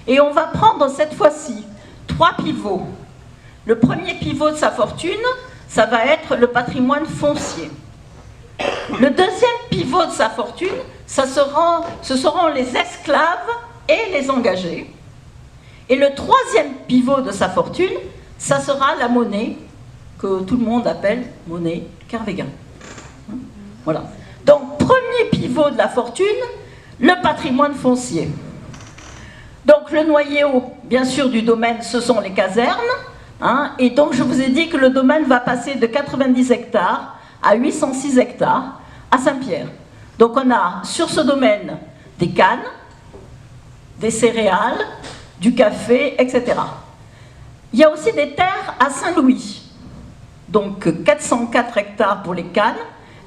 Et on va prendre cette fois-ci 3 pivots. Le premier pivot de sa fortune, ça va être le patrimoine foncier. Le deuxième pivot de sa fortune, ce seront les esclaves et les engagés. Et le troisième pivot de sa fortune, ça sera la monnaie, que tout le monde appelle monnaie Kervéguen. Voilà. Donc, premier pivot de la fortune, le patrimoine foncier. Donc, le noyau, bien sûr, du domaine, ce sont les casernes. Hein, et donc, je vous ai dit que le domaine va passer de 90 hectares à 806 hectares à Saint-Pierre. Donc, on a sur ce domaine des cannes, des céréales, du café, etc. Il y a aussi des terres à Saint-Louis. Donc 404 hectares pour les cannes,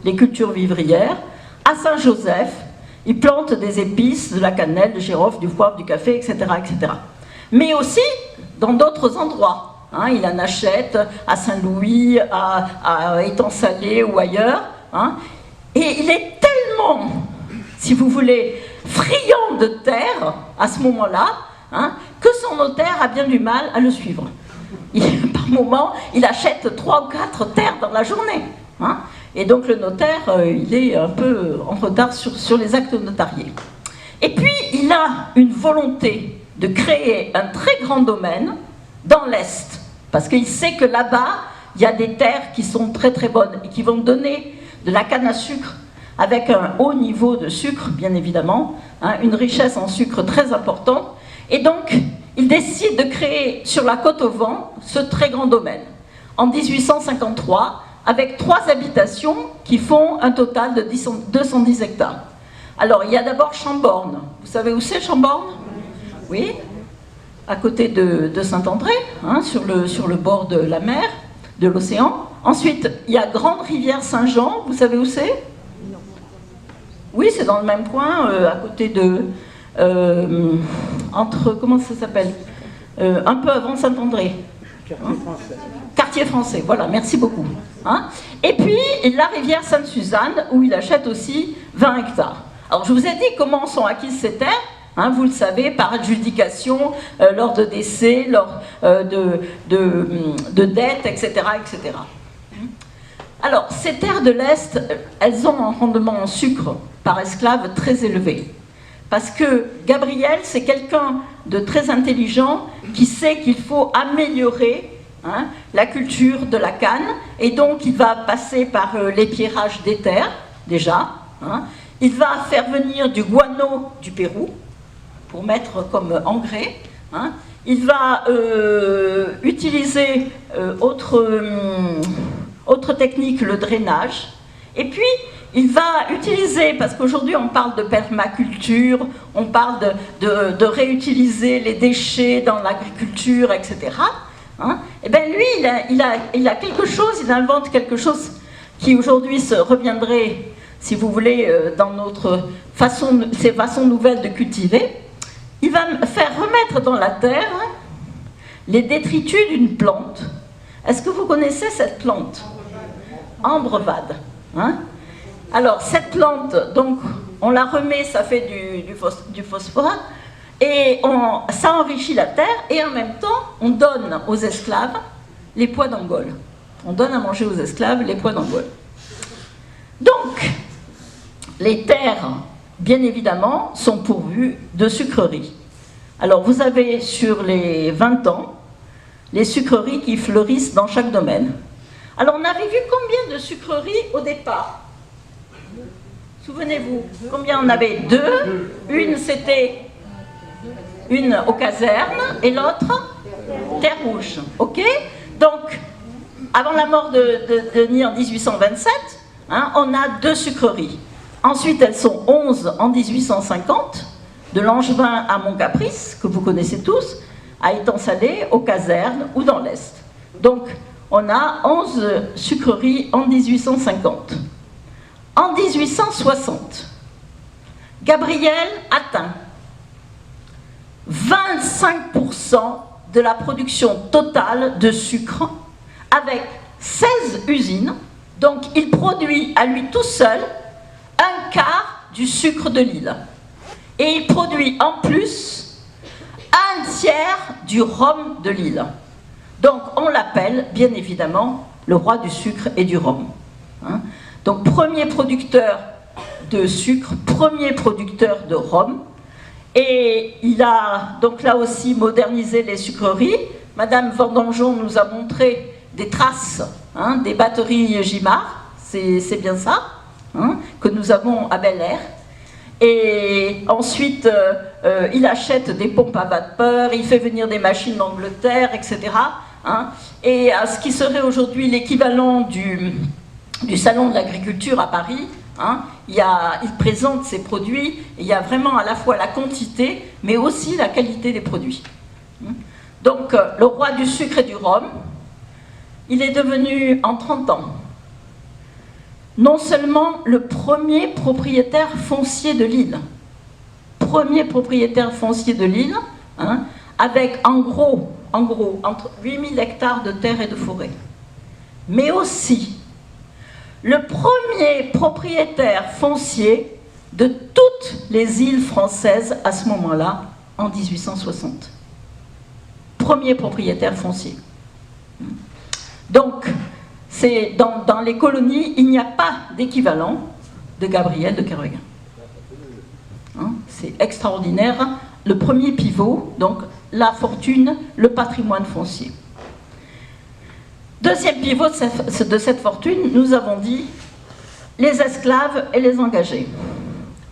les cultures vivrières. À Saint-Joseph, ils plantent des épices, de la cannelle, du girofle, du poivre, du café, etc., etc. Mais aussi dans d'autres endroits. Hein, il en achète à Saint-Louis, à Étang-Salé ou ailleurs. Hein, et il est tellement, si vous voulez, friand de terre à ce moment-là, hein, que son notaire a bien du mal à le suivre. Par moment, il achète 3 ou 4 terres dans la journée. Hein, et donc le notaire, il est un peu en retard sur les actes notariés. Et puis, il a une volonté de créer un très grand domaine dans l'Est. Parce qu'il sait que là-bas, il y a des terres qui sont très très bonnes et qui vont donner de la canne à sucre avec un haut niveau de sucre, bien évidemment, hein, une richesse en sucre très importante. Et donc, il décide de créer sur la côte au vent ce très grand domaine. En 1853, avec 3 habitations qui font un total de 210 hectares. Alors, il y a d'abord Chamborne. Vous savez où c'est Chamborne? Oui, à côté de Saint-André, hein, sur le bord de la mer, de l'océan. Ensuite, il y a Grande Rivière Saint-Jean. Vous savez où c'est? Oui, c'est dans le même coin, à côté de... entre, comment ça s'appelle, un peu avant Saint-André. Quartier français. Quartier français, voilà, merci beaucoup. Hein, et puis, la rivière Sainte-Suzanne, où il achète aussi 20 hectares. Alors, je vous ai dit comment sont acquises ces terres. Hein, vous le savez, par adjudication, lors de décès, lors de dettes, etc., etc. Alors, ces terres de l'Est, elles ont un rendement en sucre par esclave très élevé. Parce que Gabriel, c'est quelqu'un de très intelligent qui sait qu'il faut améliorer, hein, la culture de la canne. Et donc, il va passer par l'épierrage des terres, déjà. Hein. Il va faire venir du guano du Pérou, pour mettre comme engrais. Hein. Il va utiliser autre technique, le drainage. Et puis, il va utiliser, parce qu'aujourd'hui on parle de permaculture, on parle de réutiliser les déchets dans l'agriculture, etc. Hein. Et bien lui, il a quelque chose, il invente quelque chose qui aujourd'hui se reviendrait, si vous voulez, dans ces façons nouvelles de cultiver. Il va faire remettre dans la terre les détritus d'une plante. Est-ce que vous connaissez cette plante? Ambrevade. Hein? Alors, cette plante, donc, on la remet, ça fait du phosphore, et ça enrichit la terre, et en même temps, on donne aux esclaves les pois d'Angole. On donne à manger aux esclaves les pois d'Angole. Donc, les terres, bien évidemment, sont pourvues de sucreries. Alors, vous avez sur les 20 ans, les sucreries qui fleurissent dans chaque domaine. Alors, on avait vu combien de sucreries au départ? Souvenez-vous, combien on avait? 2. Une, c'était Une aux casernes et l'autre Terre Rouge. Ok? Donc, avant la mort de Denis en 1827, hein, on a 2 sucreries. Ensuite, elles sont 11 en 1850, de Langevin à Montcaprice, que vous connaissez tous, à Étang-Salé, aux casernes ou dans l'Est. Donc, on a 11 sucreries en 1850. En 1860, Gabriel atteint 25% de la production totale de sucre avec 16 usines. Donc, il produit à lui tout seul un quart du sucre de l'île. Et il produit en plus un tiers du rhum de l'île. Donc, on l'appelle, bien évidemment, le roi du sucre et du rhum. Hein? Donc, premier producteur de sucre, premier producteur de rhum. Et il a donc là aussi modernisé les sucreries. Madame Vendangeon nous a montré des traces, hein, des batteries Gimard, c'est bien ça, hein, que nous avons à Bel Air. Et ensuite, il achète des pompes à vapeur, il fait venir des machines d'Angleterre, etc. Hein, et à ce qui serait aujourd'hui l'équivalent du Salon de l'agriculture à Paris, hein, il présente ses produits, il y a vraiment à la fois la quantité, mais aussi la qualité des produits. Donc, le roi du sucre et du rhum, il est devenu, en 30 ans, non seulement le premier propriétaire foncier de l'île, hein, avec en gros, entre 8000 hectares de terre et de forêt, mais aussi le premier propriétaire foncier de toutes les îles françaises à ce moment-là, en 1860. Premier propriétaire foncier. Donc, dans les colonies, il n'y a pas d'équivalent de Gabriel de Kervegan. Hein, c'est extraordinaire. Le premier pivot, donc la fortune, le patrimoine foncier. Deuxième pivot de cette fortune, nous avons dit les esclaves et les engagés.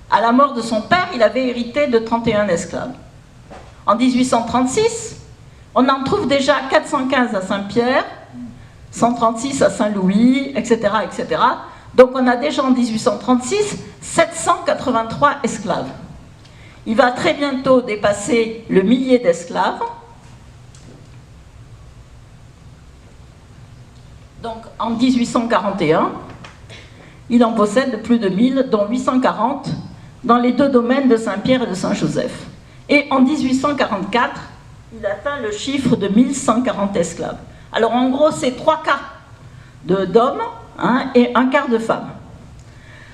À la mort de son père, il avait hérité de 31 esclaves. En 1836, on en trouve déjà 415 à Saint-Pierre, 136 à Saint-Louis, etc., etc. Donc on a déjà en 1836 783 esclaves. Il va très bientôt dépasser le millier d'esclaves. Donc en 1841, il en possède plus de 1000, dont 840 dans les 2 domaines de Saint-Pierre et de Saint-Joseph. Et en 1844, il atteint le chiffre de 1140 esclaves. Alors en gros, c'est 3 quarts d'hommes, hein, et 1 quart de femmes.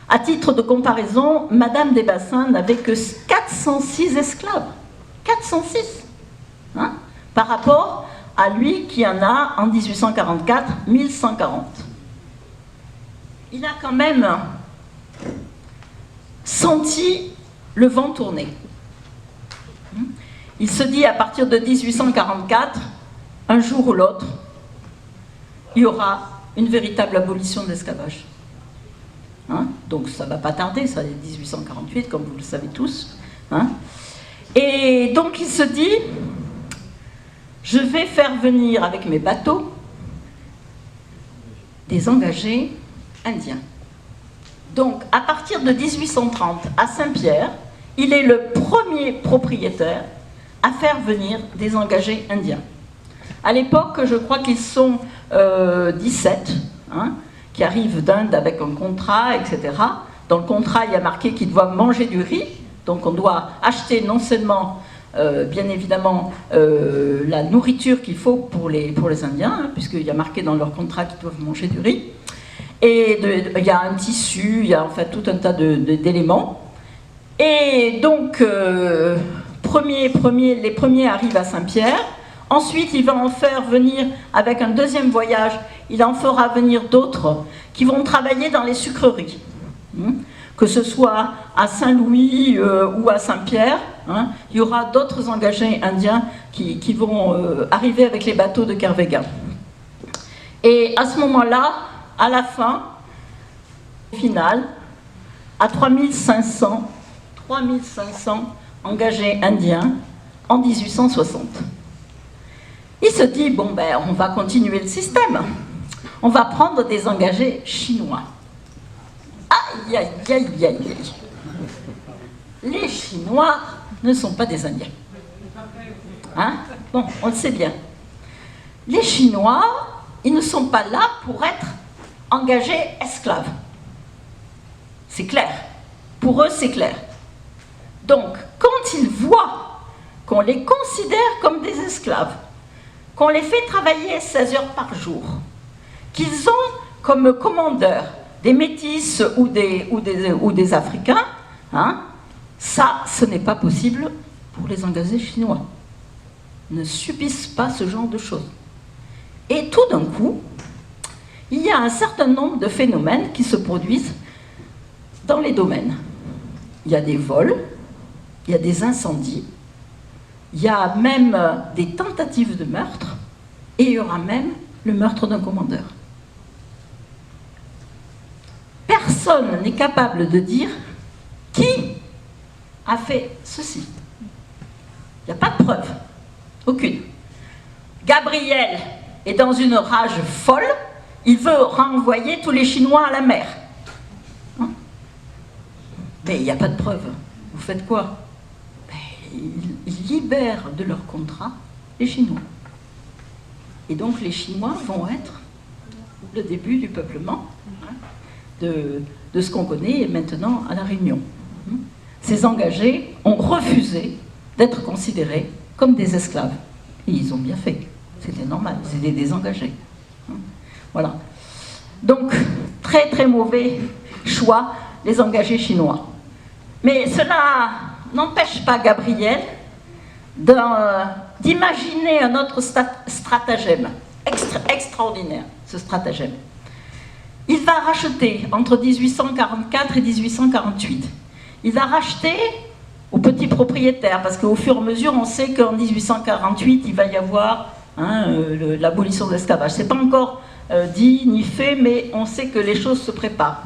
À titre de comparaison, Madame des Bassins n'avait que 406 esclaves. 406, hein, par rapport à lui qui en a en 1844 1140. Il a quand même senti le vent tourner. Il se dit à partir de 1844, un jour ou l'autre, il y aura une véritable abolition de l'esclavage. Hein? Donc ça ne va pas tarder, ça est 1848, comme vous le savez tous. Hein? Et donc il se dit, je vais faire venir avec mes bateaux des engagés indiens. Donc à partir de 1830, à Saint-Pierre, il est le premier propriétaire à faire venir des engagés indiens. À l'époque, je crois qu'ils sont 17, hein, qui arrivent d'Inde avec un contrat, etc. Dans le contrat, il y a marqué qu'ils doivent manger du riz, donc on doit acheter non seulement, bien évidemment, la nourriture qu'il faut pour les Indiens, hein, puisqu'il y a marqué dans leur contrat qu'ils doivent manger du riz, et il y a un tissu, il y a en fait tout un tas d'éléments. Et donc, les premiers arrivent à Saint-Pierre. Ensuite, il va en faire venir, avec un deuxième voyage, il en fera venir d'autres qui vont travailler dans les sucreries. Que ce soit à Saint-Louis ou à Saint-Pierre, hein, il y aura d'autres engagés indiens qui vont arriver avec les bateaux de Kervegan. Et à ce moment-là, à la fin, finale, à 3500 engagés indiens, en 1860. Il se dit, bon ben, on va continuer le système. On va prendre des engagés chinois. Aïe, aïe, aïe, aïe, aïe. Les Chinois ne sont pas des Indiens. Hein? Bon, on le sait bien. Les Chinois, ils ne sont pas là pour être engagés esclaves. C'est clair. Pour eux, c'est clair. Donc, quand ils voient qu'on les considère comme des esclaves, qu'on les fait travailler 16 heures par jour, qu'ils ont comme commandeurs des métis ou des Africains, hein, ça, ce n'est pas possible pour les engagés chinois. Ils ne subissent pas ce genre de choses. Et tout d'un coup, il y a un certain nombre de phénomènes qui se produisent dans les domaines. Il y a des vols, il y a des incendies, il y a même des tentatives de meurtre, et il y aura même le meurtre d'un commandeur. Personne n'est capable de dire qui a fait ceci. Il n'y a pas de preuve, aucune. Gabriel est dans une rage folle, il veut renvoyer tous les Chinois à la mer. Hein? Mais il n'y a pas de preuve. Vous faites quoi? Ils libèrent de leur contrat les Chinois. Et donc les Chinois vont être le début du peuplement, hein, de ce qu'on connaît maintenant à La Réunion. Ces engagés ont refusé d'être considérés comme des esclaves. Et ils ont bien fait. C'était normal, c'était des engagés. Voilà. Donc, très très mauvais choix, les engagés chinois. Mais cela n'empêche pas Gabriel d'imaginer un autre stratagème, extraordinaire, ce stratagème. Il va racheter, entre 1844 et 1848, il va racheter aux petits propriétaires, parce qu'au fur et à mesure, on sait qu'en 1848, il va y avoir l'abolition de l'esclavage. Ce n'est pas encore dit ni fait, mais on sait que les choses se préparent.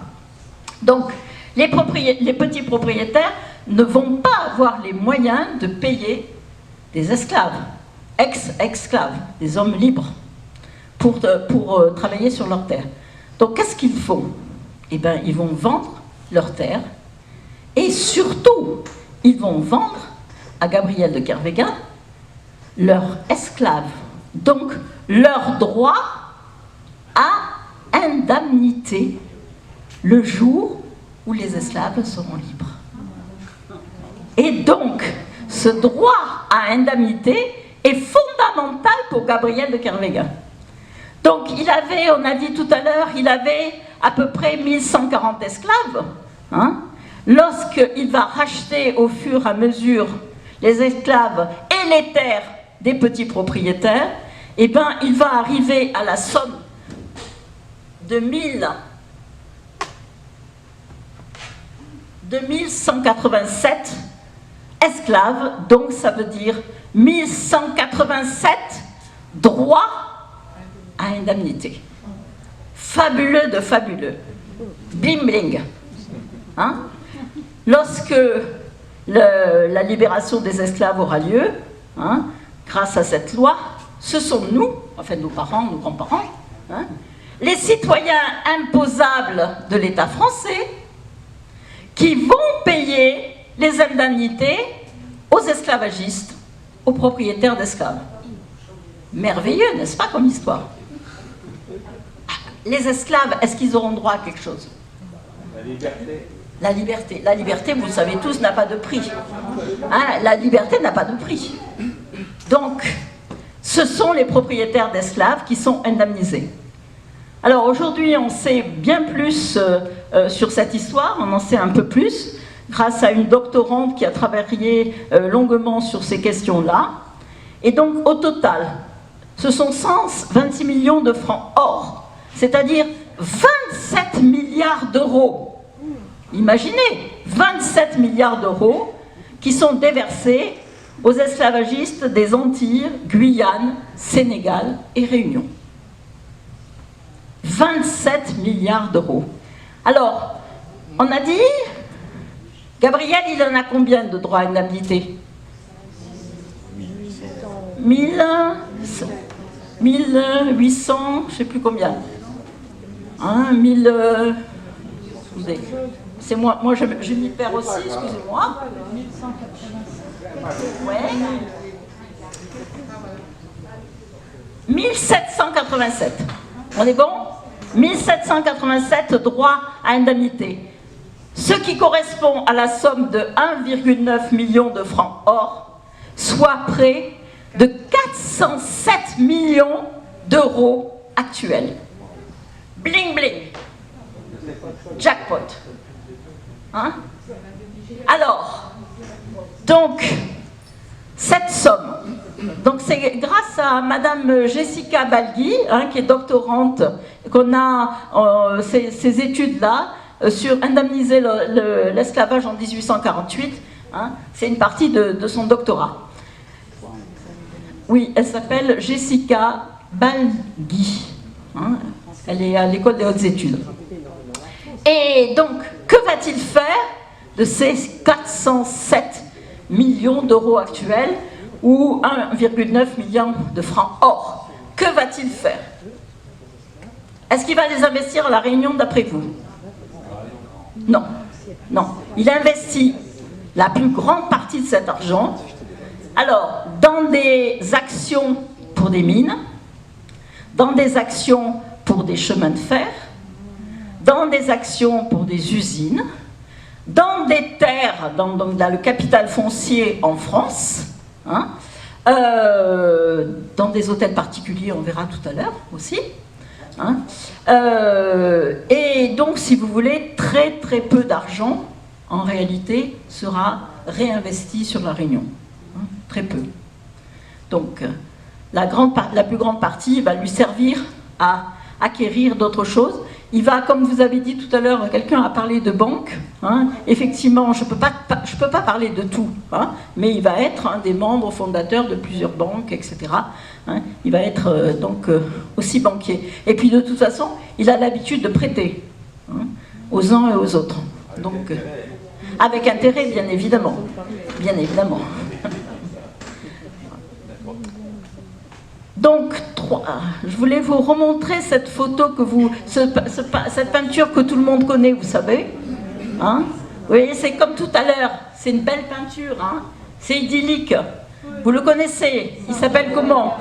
Donc, les petits propriétaires ne vont pas avoir les moyens de payer des esclaves, ex-esclaves, des hommes libres, pour travailler sur leurs terres. Donc, qu'est-ce qu'ils font? Eh bien, ils vont vendre leurs terres, et surtout, ils vont vendre à Gabriel de Kervéguen leurs esclaves, donc leur droit à indemnité le jour où les esclaves seront libres. Et donc, ce droit à indemnité est fondamental pour Gabriel de Kervéguen. Donc, il avait, on a dit tout à l'heure, il avait à peu près 1140 esclaves. Hein, lorsqu'il va racheter au fur et à mesure les esclaves et les terres des petits propriétaires, eh ben, il va arriver à la somme de 1187 esclaves, donc ça veut dire 1187 droits à indemnité. Fabuleux de fabuleux. Bling bling. Hein? Lorsque la libération des esclaves aura lieu, hein, grâce à cette loi, ce sont nous, enfin nos parents, nos grands-parents, hein, les citoyens imposables de l'État français, qui vont payer les indemnités aux esclavagistes, aux propriétaires d'esclaves. Merveilleux, n'est-ce pas, comme histoire? Les esclaves, est-ce qu'ils auront droit à quelque chose? La liberté. La liberté. La liberté, vous le savez tous, n'a pas de prix. Hein, la liberté n'a pas de prix. Donc, ce sont les propriétaires d'esclaves qui sont indemnisés. Alors aujourd'hui, on sait bien plus sur cette histoire, on en sait un peu plus, grâce à une doctorante qui a travaillé longuement sur ces questions-là. Et donc, au total, ce sont 126 millions de francs or, c'est-à-dire 27 milliards d'euros. Imaginez, 27 milliards d'euros qui sont déversés aux esclavagistes des Antilles, Guyane, Sénégal et Réunion. 27 milliards d'euros. Alors, on a dit, Gabriel, il en a combien de droits à indemnité? 1800, je ne sais plus combien. Hein, 1000... c'est moi je m'y perds aussi, excusez-moi. Ouais. 1787. On est bon? 1787 droit à indemnité. Ce qui correspond à la somme de 1,9 million de francs or, soit près de 407 millions d'euros actuels. Bling bling. Jackpot. Hein? Alors, donc, cette somme, donc c'est grâce à Madame Jessica Balgui, hein, qui est doctorante, qu'on a ces études-là sur indemniser l'esclavage en 1848. Hein, c'est une partie de son doctorat. Oui, elle s'appelle Jessica Balgui. Hein, elle est à l'école des hautes études. Et donc, que va-t-il faire de ces 407 millions d'euros actuels ou 1,9 million de francs or? Que va-t-il faire? Est-ce qu'il va les investir à La Réunion d'après vous? Non, non. Il investit la plus grande partie de cet argent, alors, dans des actions pour des mines, dans des actions pour des chemins de fer, dans des actions pour des usines, dans des terres, dans le capital foncier en France, hein, dans des hôtels particuliers, on verra tout à l'heure aussi. Hein, et donc, si vous voulez, très très peu d'argent, en réalité, sera réinvesti sur La Réunion. Hein, très peu. Donc, la plus grande partie va lui servir à acquérir d'autres choses. Il va, comme vous avez dit tout à l'heure, quelqu'un a parlé de banque. Hein. Effectivement, je peux pas parler de tout, hein, mais il va être un des membres fondateurs de plusieurs banques, etc. Hein. Il va être donc aussi banquier. Et puis de toute façon, il a l'habitude de prêter, hein, aux uns et aux autres. Donc, avec intérêt, bien évidemment. Bien évidemment. Donc, je voulais vous remontrer cette photo que cette peinture que tout le monde connaît, vous savez. Hein? Vous voyez, c'est comme tout à l'heure, c'est une belle peinture, hein? C'est idyllique. Vous le connaissez, il s'appelle comment?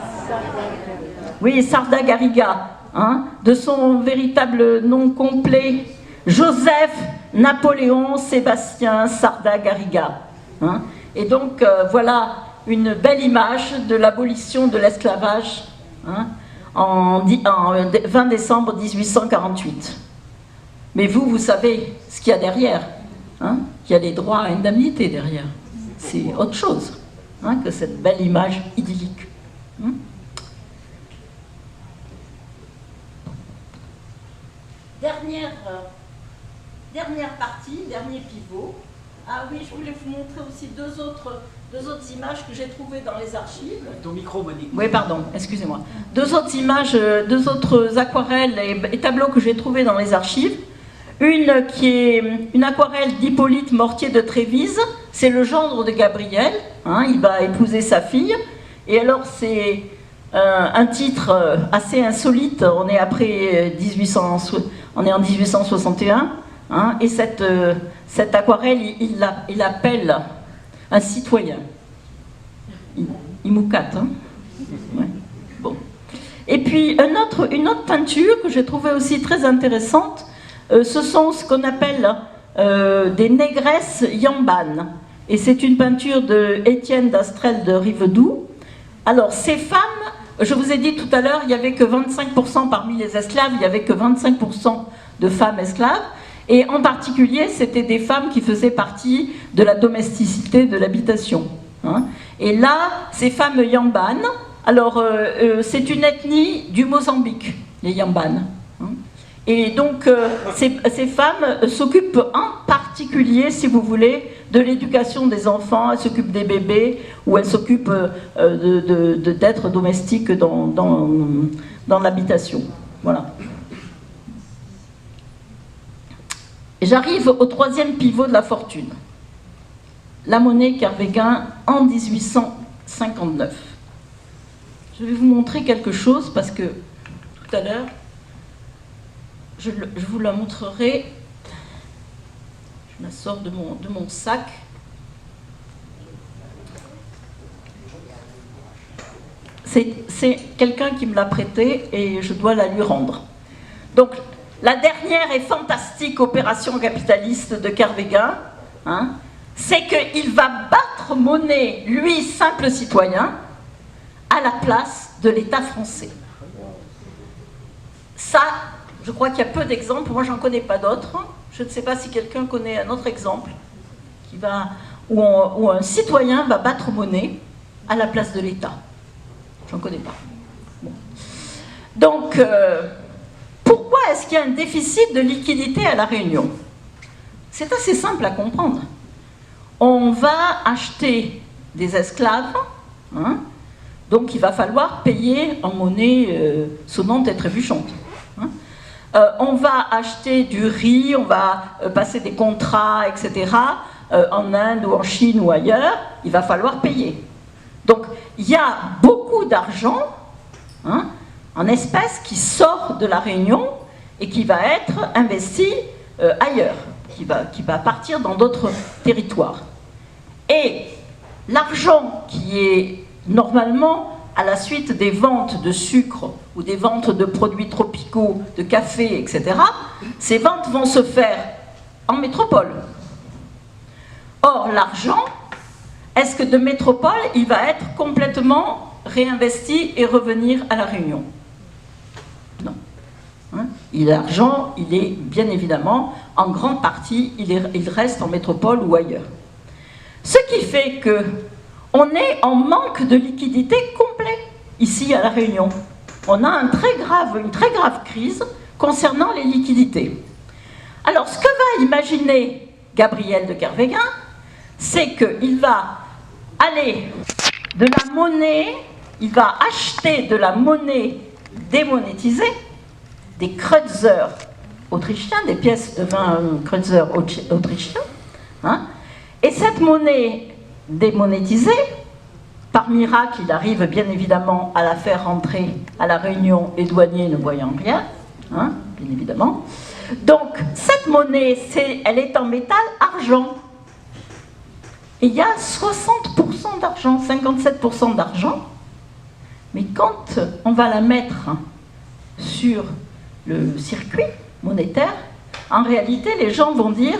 Oui, Sarda Garriga, hein? De son véritable nom complet, Joseph Napoléon Sébastien Sarda Garriga. Hein? Et donc, voilà une belle image de l'abolition de l'esclavage, hein, en 20 décembre 1848. Mais vous savez ce qu'il y a derrière. Hein, il y a des droits à indemnité derrière. C'est autre chose, hein, que cette belle image idyllique. Hein. Dernière partie, dernier pivot. Ah oui, je voulais vous montrer aussi deux autres images que j'ai trouvées dans les archives. Ton micro, Monique. Oui, pardon, excusez-moi. Deux autres images, deux autres aquarelles et tableaux que j'ai trouvés dans les archives. Une qui est une aquarelle d'Hippolyte Mortier de Trévise, c'est le gendre de Gabriel, hein, il va épouser sa fille. Et alors c'est un titre assez insolite, on est après on est en 1861. Hein, et cette aquarelle, il l'appelle un citoyen. Il moucate. Hein, ouais. Bon. Et puis une autre peinture que j'ai trouvée aussi très intéressante, ce sont ce qu'on appelle des négresses yambanes. Et c'est une peinture de Étienne d'Astrel de Rivedoux. Alors ces femmes, je vous ai dit tout à l'heure, il n'y avait que 25% parmi les esclaves, il n'y avait que 25% de femmes esclaves. Et en particulier, c'était des femmes qui faisaient partie de la domesticité de l'habitation. Hein. Et là, ces femmes yambanes, alors c'est une ethnie du Mozambique, les yambanes. Hein. Et donc, ces femmes s'occupent en particulier, si vous voulez, de l'éducation des enfants, elles s'occupent des bébés, ou elles s'occupent d'être domestiques dans l'habitation. Voilà. J'arrive au troisième pivot de la fortune, la monnaie Kervéguin en 1859. je vais vous montrer quelque chose parce que tout à l'heure, je vous la montrerai. Je la sors de mon sac. C'est quelqu'un qui me l'a prêté et je dois la lui rendre. Donc, la dernière et fantastique opération capitaliste de Kervéguen, hein, c'est qu'il va battre monnaie, lui, simple citoyen, à la place de l'État français. Ça, je crois qu'il y a peu d'exemples, moi j'en connais pas d'autres. Je ne sais pas si quelqu'un connaît un autre exemple où un citoyen va battre monnaie à la place de l'État. J'en connais pas. Bon. Donc, pourquoi est-ce qu'il y a un déficit de liquidité à La Réunion? C'est assez simple à comprendre. On va acheter des esclaves, hein, donc il va falloir payer en monnaie sonnante et trébuchante. Hein. On va acheter du riz, on va passer des contrats, etc. En Inde ou en Chine ou ailleurs, il va falloir payer. Donc il y a beaucoup d'argent, hein, en espèces qui sort de La Réunion et qui va être investi ailleurs, qui va partir dans d'autres territoires. Et l'argent qui est normalement à la suite des ventes de sucre ou des ventes de produits tropicaux, de café, etc., ces ventes vont se faire en métropole. Or, l'argent, est-ce que de métropole, il va être complètement réinvesti et revenir à La Réunion? Non. Hein? L'argent, il est bien évidemment, en grande partie, il reste en métropole ou ailleurs. Ce qui fait qu'on est en manque de liquidité complet ici à La Réunion. On a une très grave crise concernant les liquidités. Alors, ce que va imaginer Gabriel de Kervéguen, c'est qu'il va aller de la monnaie, il va acheter de la monnaie démonétisée, des kreuzer autrichiens, des pièces de vin kreuzer autrichiens, hein, et cette monnaie démonétisée, par miracle, il arrive bien évidemment à la faire rentrer à La Réunion, et douaniers ne voyant rien, hein, bien évidemment. Donc, cette monnaie, elle est en métal argent. Et il y a 60% d'argent, 57% d'argent, mais quand on va la mettre sur le circuit monétaire, en réalité, les gens vont dire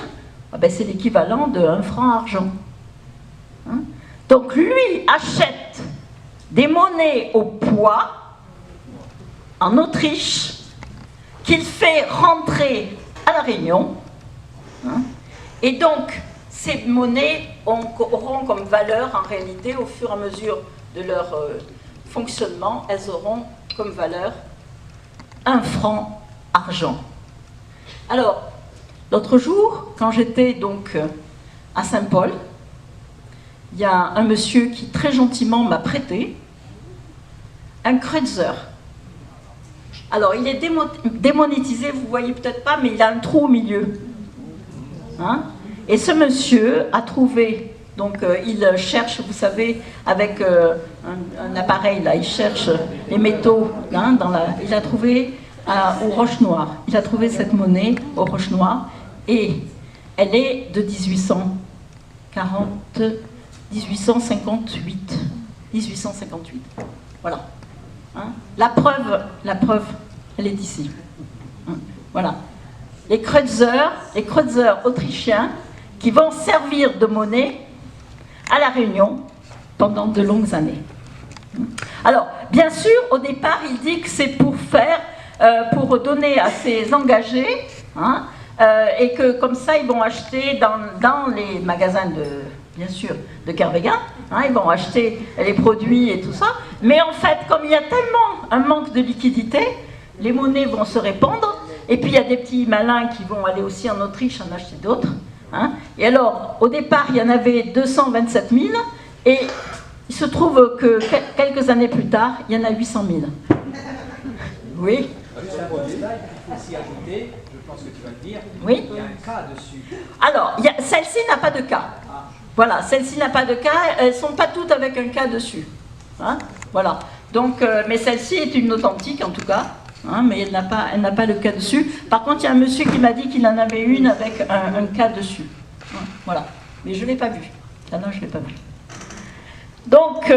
ah ben, c'est l'équivalent de 1 franc argent. Hein? Donc lui achète des monnaies au poids en Autriche qu'il fait rentrer à La Réunion. Hein? Et donc ces monnaies auront comme valeur, en réalité, au fur et à mesure de leur fonctionnement, elles auront comme valeur 1 franc argent. Alors, l'autre jour, quand j'étais donc à Saint-Paul, il y a un monsieur qui très gentiment m'a prêté un kreuzer. Alors, il est démonétisé, vous ne voyez peut-être pas, mais il a un trou au milieu. Hein? Et ce monsieur a trouvé, donc il cherche, vous savez, avec un appareil, là, il cherche les métaux, hein, il a trouvé aux Roches Noires. Il a trouvé cette monnaie aux Roches Noires et elle est de 1858. Voilà. Hein? La preuve, elle est ici. Hein? Voilà. Les kreuzer autrichiens qui vont servir de monnaie à La Réunion pendant de longues années. Alors, bien sûr, au départ, il dit que c'est pour donner à ses engagés, hein, et que comme ça, ils vont acheter dans les magasins bien sûr, de Kervéguen, hein, ils vont acheter les produits et tout ça, mais en fait, comme il y a tellement un manque de liquidité, les monnaies vont se répandre, et puis il y a des petits malins qui vont aller aussi en Autriche en acheter d'autres. Hein. Et alors, au départ, il y en avait 227 000, et il se trouve que quelques années plus tard, il y en a 800 000. Oui. Là, il faut aussi ajouter, je pense que tu vas le dire, oui. Il y a un cas dessus. Alors, celle-ci n'a pas de cas. Voilà, celle-ci n'a pas de cas, elles ne sont pas toutes avec un cas dessus. Hein, voilà. Donc, mais celle-ci est une authentique en tout cas, hein, mais elle n'a pas le cas dessus. Par contre, il y a un monsieur qui m'a dit qu'il en avait une avec un cas dessus. Voilà, mais je ne l'ai pas vue. Ah non, je ne l'ai pas vue. Donc,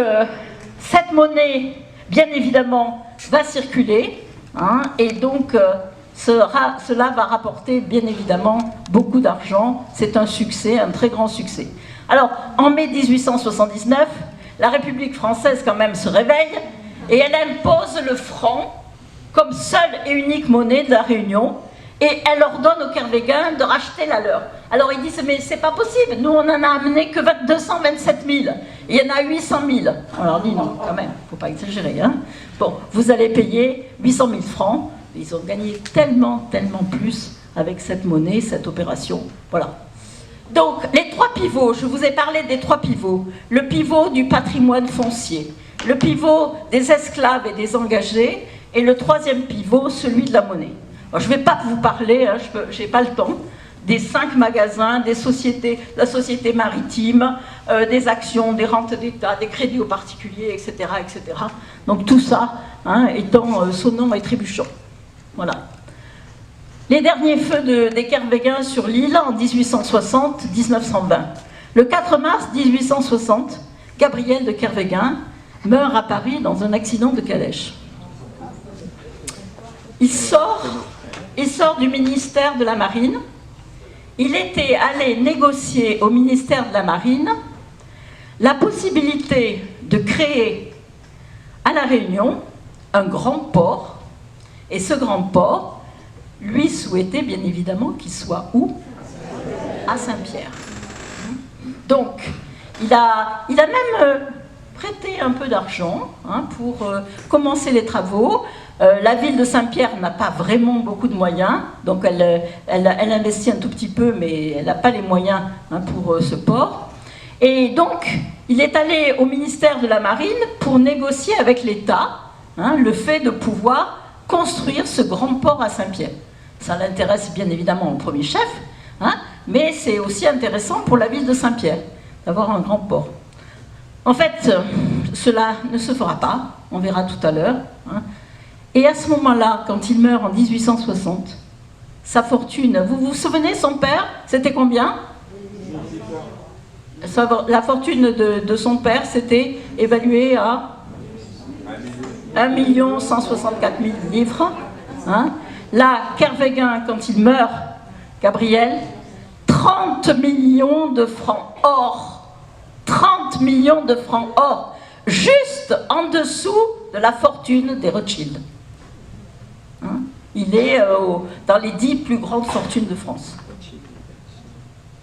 cette monnaie, bien évidemment, va circuler, hein, et donc cela va rapporter, bien évidemment, beaucoup d'argent. C'est un succès, un très grand succès. Alors, en mai 1879, la République française, quand même, se réveille, et elle impose le franc comme seule et unique monnaie de la Réunion, et elle ordonne aux Kervéguins de racheter la leur. Alors ils disent, mais c'est pas possible, nous on en a amené que 227 000, il y en a 800 000. On leur dit, non, quand même, faut pas exagérer, hein. Bon, vous allez payer 800 000 francs, ils ont gagné tellement plus avec cette monnaie, cette opération, voilà. Donc, les trois pivots, je vous ai parlé des trois pivots. Le pivot du patrimoine foncier, le pivot des esclaves et des engagés, et le troisième pivot, celui de la monnaie. Alors, je ne vais pas vous parler, hein, je n'ai pas le temps, des 5 magasins, des sociétés, la société maritime, des actions, des rentes d'État, des crédits aux particuliers, etc. etc. Donc tout ça, hein, étant sonnant et trébuchant. Voilà. Les derniers feux des Kervéguins sur l'île en 1860-1920. Le 4 mars 1860, Gabriel de Kervéguin meurt à Paris dans un accident de calèche. Il sort du ministère de la Marine. Il était allé négocier au ministère de la Marine la possibilité de créer à La Réunion un grand port. Et ce grand port, lui souhaitait bien évidemment qu'il soit où? À Saint-Pierre. Donc, il a même prêté un peu d'argent, hein, pour commencer les travaux. La ville de Saint-Pierre n'a pas vraiment beaucoup de moyens, donc elle investit un tout petit peu, mais elle n'a pas les moyens, hein, pour ce port. Et donc, il est allé au ministère de la Marine pour négocier avec l'État, hein, le fait de pouvoir construire ce grand port à Saint-Pierre. Ça l'intéresse bien évidemment au premier chef, hein, mais c'est aussi intéressant pour la ville de Saint-Pierre d'avoir un grand port. En fait, cela ne se fera pas, on verra tout à l'heure, hein. Et à ce moment-là, quand il meurt en 1860, sa fortune, vous vous souvenez, son père, c'était combien? La fortune de son père, c'était évaluée à 1 164 000 livres. Hein. Là, Kervéguin, quand il meurt, Gabriel, 30 millions de francs or. 30 millions de francs or, juste en dessous de la fortune des Rothschild. Hein? Il est dans les 10 plus grandes fortunes de France.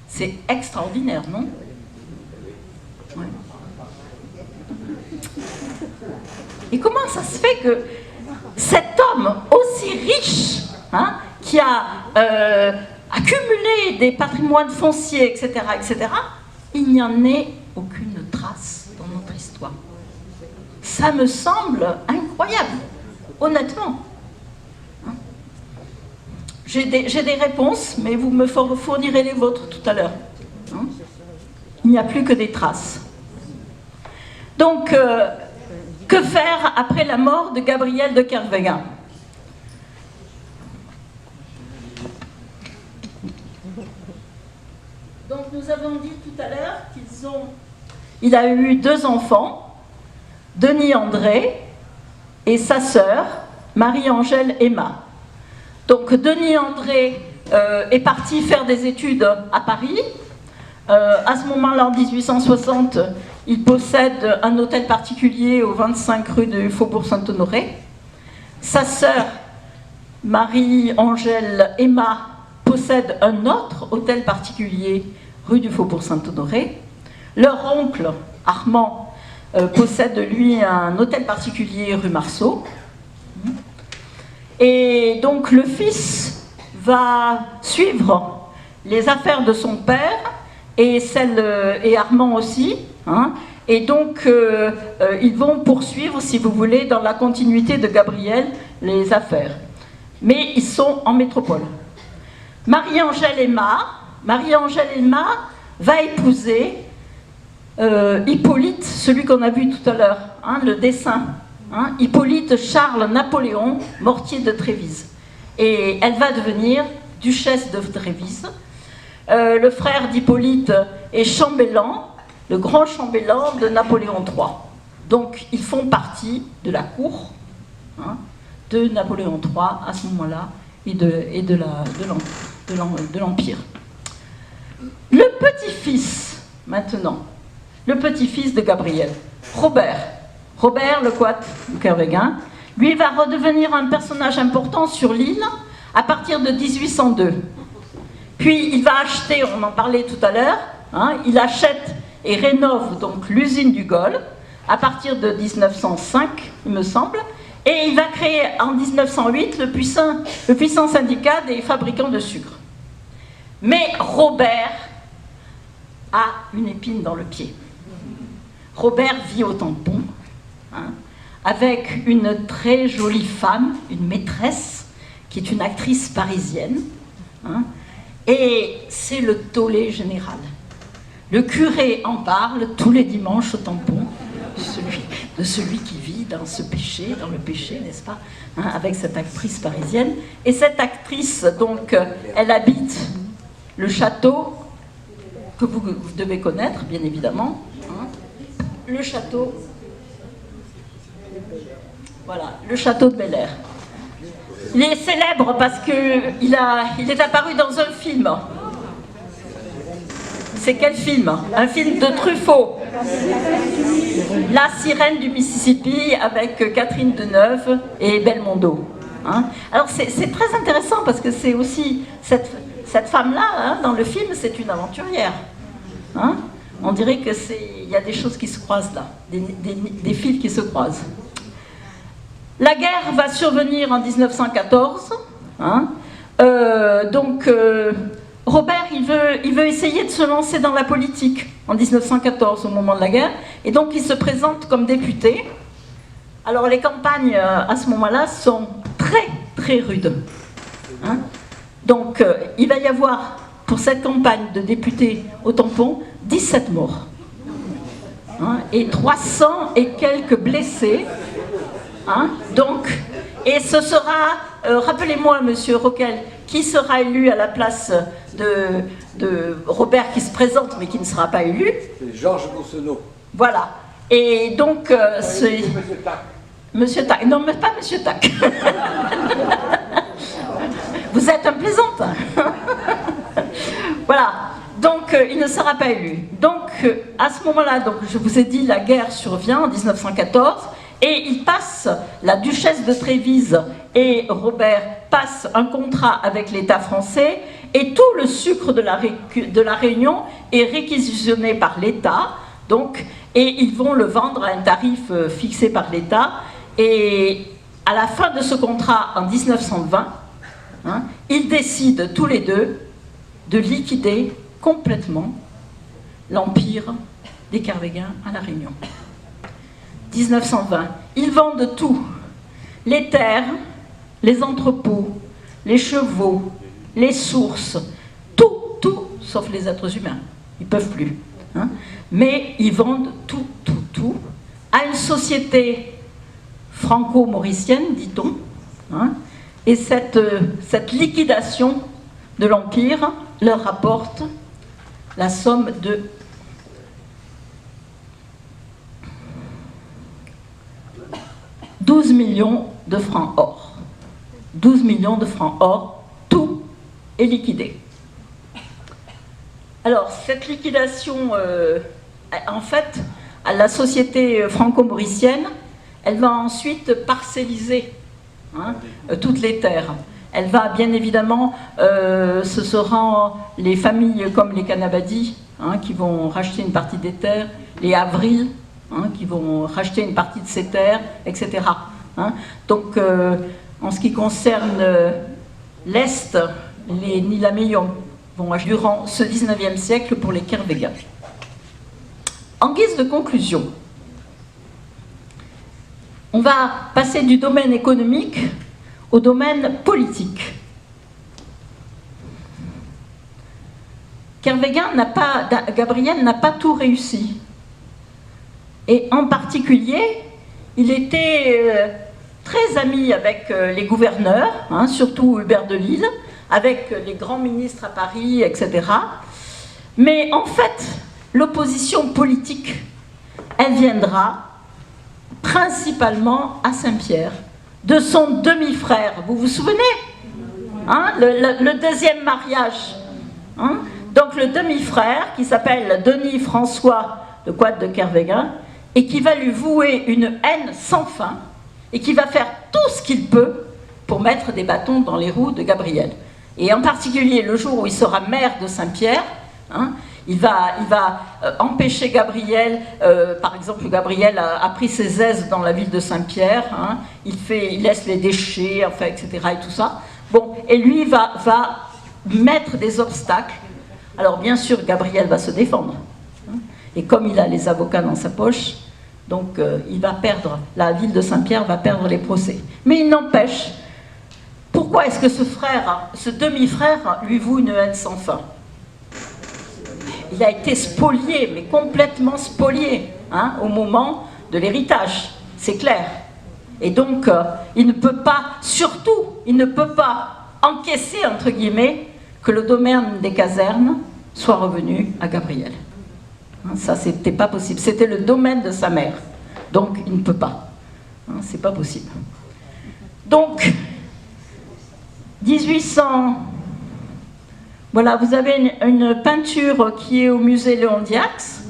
C'est extraordinaire, non? Ouais. Et comment ça se fait que cet homme aussi riche, hein, qui a accumulé des patrimoines fonciers, etc., il n'y en ait aucune trace dans notre histoire? Ça me semble incroyable, honnêtement. Hein? J'ai des réponses, mais vous me fournirez les vôtres tout à l'heure. Hein? Il n'y a plus que des traces. Donc, que faire après la mort de Gabriel de Kervéguin? Donc, nous avons dit tout à l'heure qu'il a eu 2 enfants, Denis André et sa sœur, Marie-Angèle Emma. Donc, Denis André est parti faire des études à Paris. À ce moment-là, en 1860, il possède un hôtel particulier au 25 rue du Faubourg Saint-Honoré. Sa sœur, Marie-Angèle Emma, possède un autre hôtel particulier rue du Faubourg Saint-Honoré. Leur oncle, Armand, possède lui un hôtel particulier rue Marceau. Et donc le fils va suivre les affaires de son père et Armand aussi, hein, et donc ils vont poursuivre, si vous voulez, dans la continuité de Gabriel, les affaires. Mais ils sont en métropole. Marie-Angèle Emma va épouser Hippolyte, celui qu'on a vu tout à l'heure, hein, le dessin hein, Hippolyte Charles Napoléon, mortier de Trévise. Et elle va devenir duchesse de Trévise. Le frère d'Hippolyte est chambellan, le grand chambellan de Napoléon III. Donc ils font partie de la cour, hein, de Napoléon III à ce moment-là et de l'Empire. Le petit-fils, maintenant, le petit-fils de Gabriel, Robert le Coat de Kervegan, lui va redevenir un personnage important sur l'île à partir de 1802. Puis il va acheter, on en parlait tout à l'heure, hein, il achète et rénove donc l'usine du Gol à partir de 1905, il me semble, et il va créer en 1908 le puissant syndicat des fabricants de sucre. Mais Robert a une épine dans le pied. Robert vit au Tampon, hein, avec une très jolie femme, une maîtresse, qui est une actrice parisienne, hein, et c'est le tollé général. Le curé en parle tous les dimanches au Tampon, de celui qui vit dans ce péché, dans le péché, n'est-ce pas, hein, avec cette actrice parisienne. Et cette actrice, donc, elle habite le château que vous devez connaître, bien évidemment, hein, le château, voilà, le château de Bel-Air. Il est célèbre parce qu'il est apparu dans un film. C'est quel film? Un film de Truffaut. La sirène du Mississippi avec Catherine Deneuve et Belmondo. Hein? Alors c'est très intéressant parce que c'est aussi cette femme-là, hein, dans le film, c'est une aventurière. Hein? On dirait qu'il y a des choses qui se croisent là, des fils qui se croisent. La guerre va survenir en 1914. Hein? Robert, il veut essayer de se lancer dans la politique en 1914, au moment de la guerre, et donc il se présente comme député. Alors les campagnes, à ce moment-là, sont très, très rudes. Hein? Donc il va y avoir, pour cette campagne de député au Tampon, 17 morts. Hein? Et 300 et quelques blessés. Hein? Donc, et ce sera, rappelez-moi, monsieur Roquel, qui sera élu à la place de Robert qui se présente mais qui ne sera pas élu? C'est Georges Boussenot. Voilà. Et donc, c'est... Monsieur Tac. Monsieur Tac. Non, mais pas monsieur Tac. Vous êtes un plaisante. Voilà. Donc, il ne sera pas élu. Donc, à ce moment-là, donc, je vous ai dit, la guerre survient en 1914. Et il passe, la duchesse de Trévise et Robert passent un contrat avec l'État français et tout le sucre de la Réunion est réquisitionné par l'État, donc, et ils vont le vendre à un tarif fixé par l'État. Et à la fin de ce contrat, en 1920, hein, ils décident tous les deux de liquider complètement l'empire des Kervégans à la Réunion. 1920, ils vendent tout, les terres, les entrepôts, les chevaux, les sources, tout, sauf les êtres humains, ils ne peuvent plus. Hein. Mais ils vendent tout, à une société franco-mauricienne, dit-on, hein. Et cette liquidation de l'Empire leur rapporte la somme de 12 millions de francs or. 12 millions de francs or, tout est liquidé. Alors, cette liquidation, en fait, à la société franco-mauricienne, elle va ensuite parcelliser, hein, toutes les terres. Elle va, bien évidemment, ce seront les familles comme les Canabadis, hein, qui vont racheter une partie des terres, les Avril, hein, qui vont racheter une partie de ces terres, etc. Hein. Donc, en ce qui concerne l'Est, les Nilameyons vont acheter durant ce 19e siècle pour les Kervégans. En guise de conclusion, on va passer du domaine économique au domaine politique. Gabriel n'a pas tout réussi. Et en particulier, il était très ami avec les gouverneurs, hein, surtout Hubert de Lille, avec les grands ministres à Paris, etc. Mais en fait, l'opposition politique, elle viendra principalement à Saint-Pierre, de son demi-frère. Vous vous souvenez, hein, le deuxième mariage, hein. Donc le demi-frère, qui s'appelle Denis François de Coite de Kervegan, et qui va lui vouer une haine sans fin, et qui va faire tout ce qu'il peut pour mettre des bâtons dans les roues de Gabriel. Et en particulier, le jour où il sera maire de Saint-Pierre, hein, il va empêcher Gabriel, par exemple, Gabriel a pris ses aises dans la ville de Saint-Pierre, hein, il laisse les déchets, enfin, etc., et tout ça. Bon, et lui va mettre des obstacles. Alors, bien sûr, Gabriel va se défendre. Hein, et comme il a les avocats dans sa poche, donc il va perdre, la ville de Saint-Pierre va perdre les procès. Mais il n'empêche, pourquoi est-ce que ce demi-frère, lui voue une haine sans fin? Il a été spolié, mais complètement spolié, hein, au moment de l'héritage, c'est clair. Et donc, il ne peut pas, surtout, il ne peut pas encaisser, entre guillemets, que le domaine des casernes soit revenu à Gabriel. Hein, ça, c'était pas possible. C'était le domaine de sa mère. Donc, il ne peut pas. Hein, c'est pas possible. Donc, 1800... Voilà, vous avez une peinture qui est au musée Léon Diax,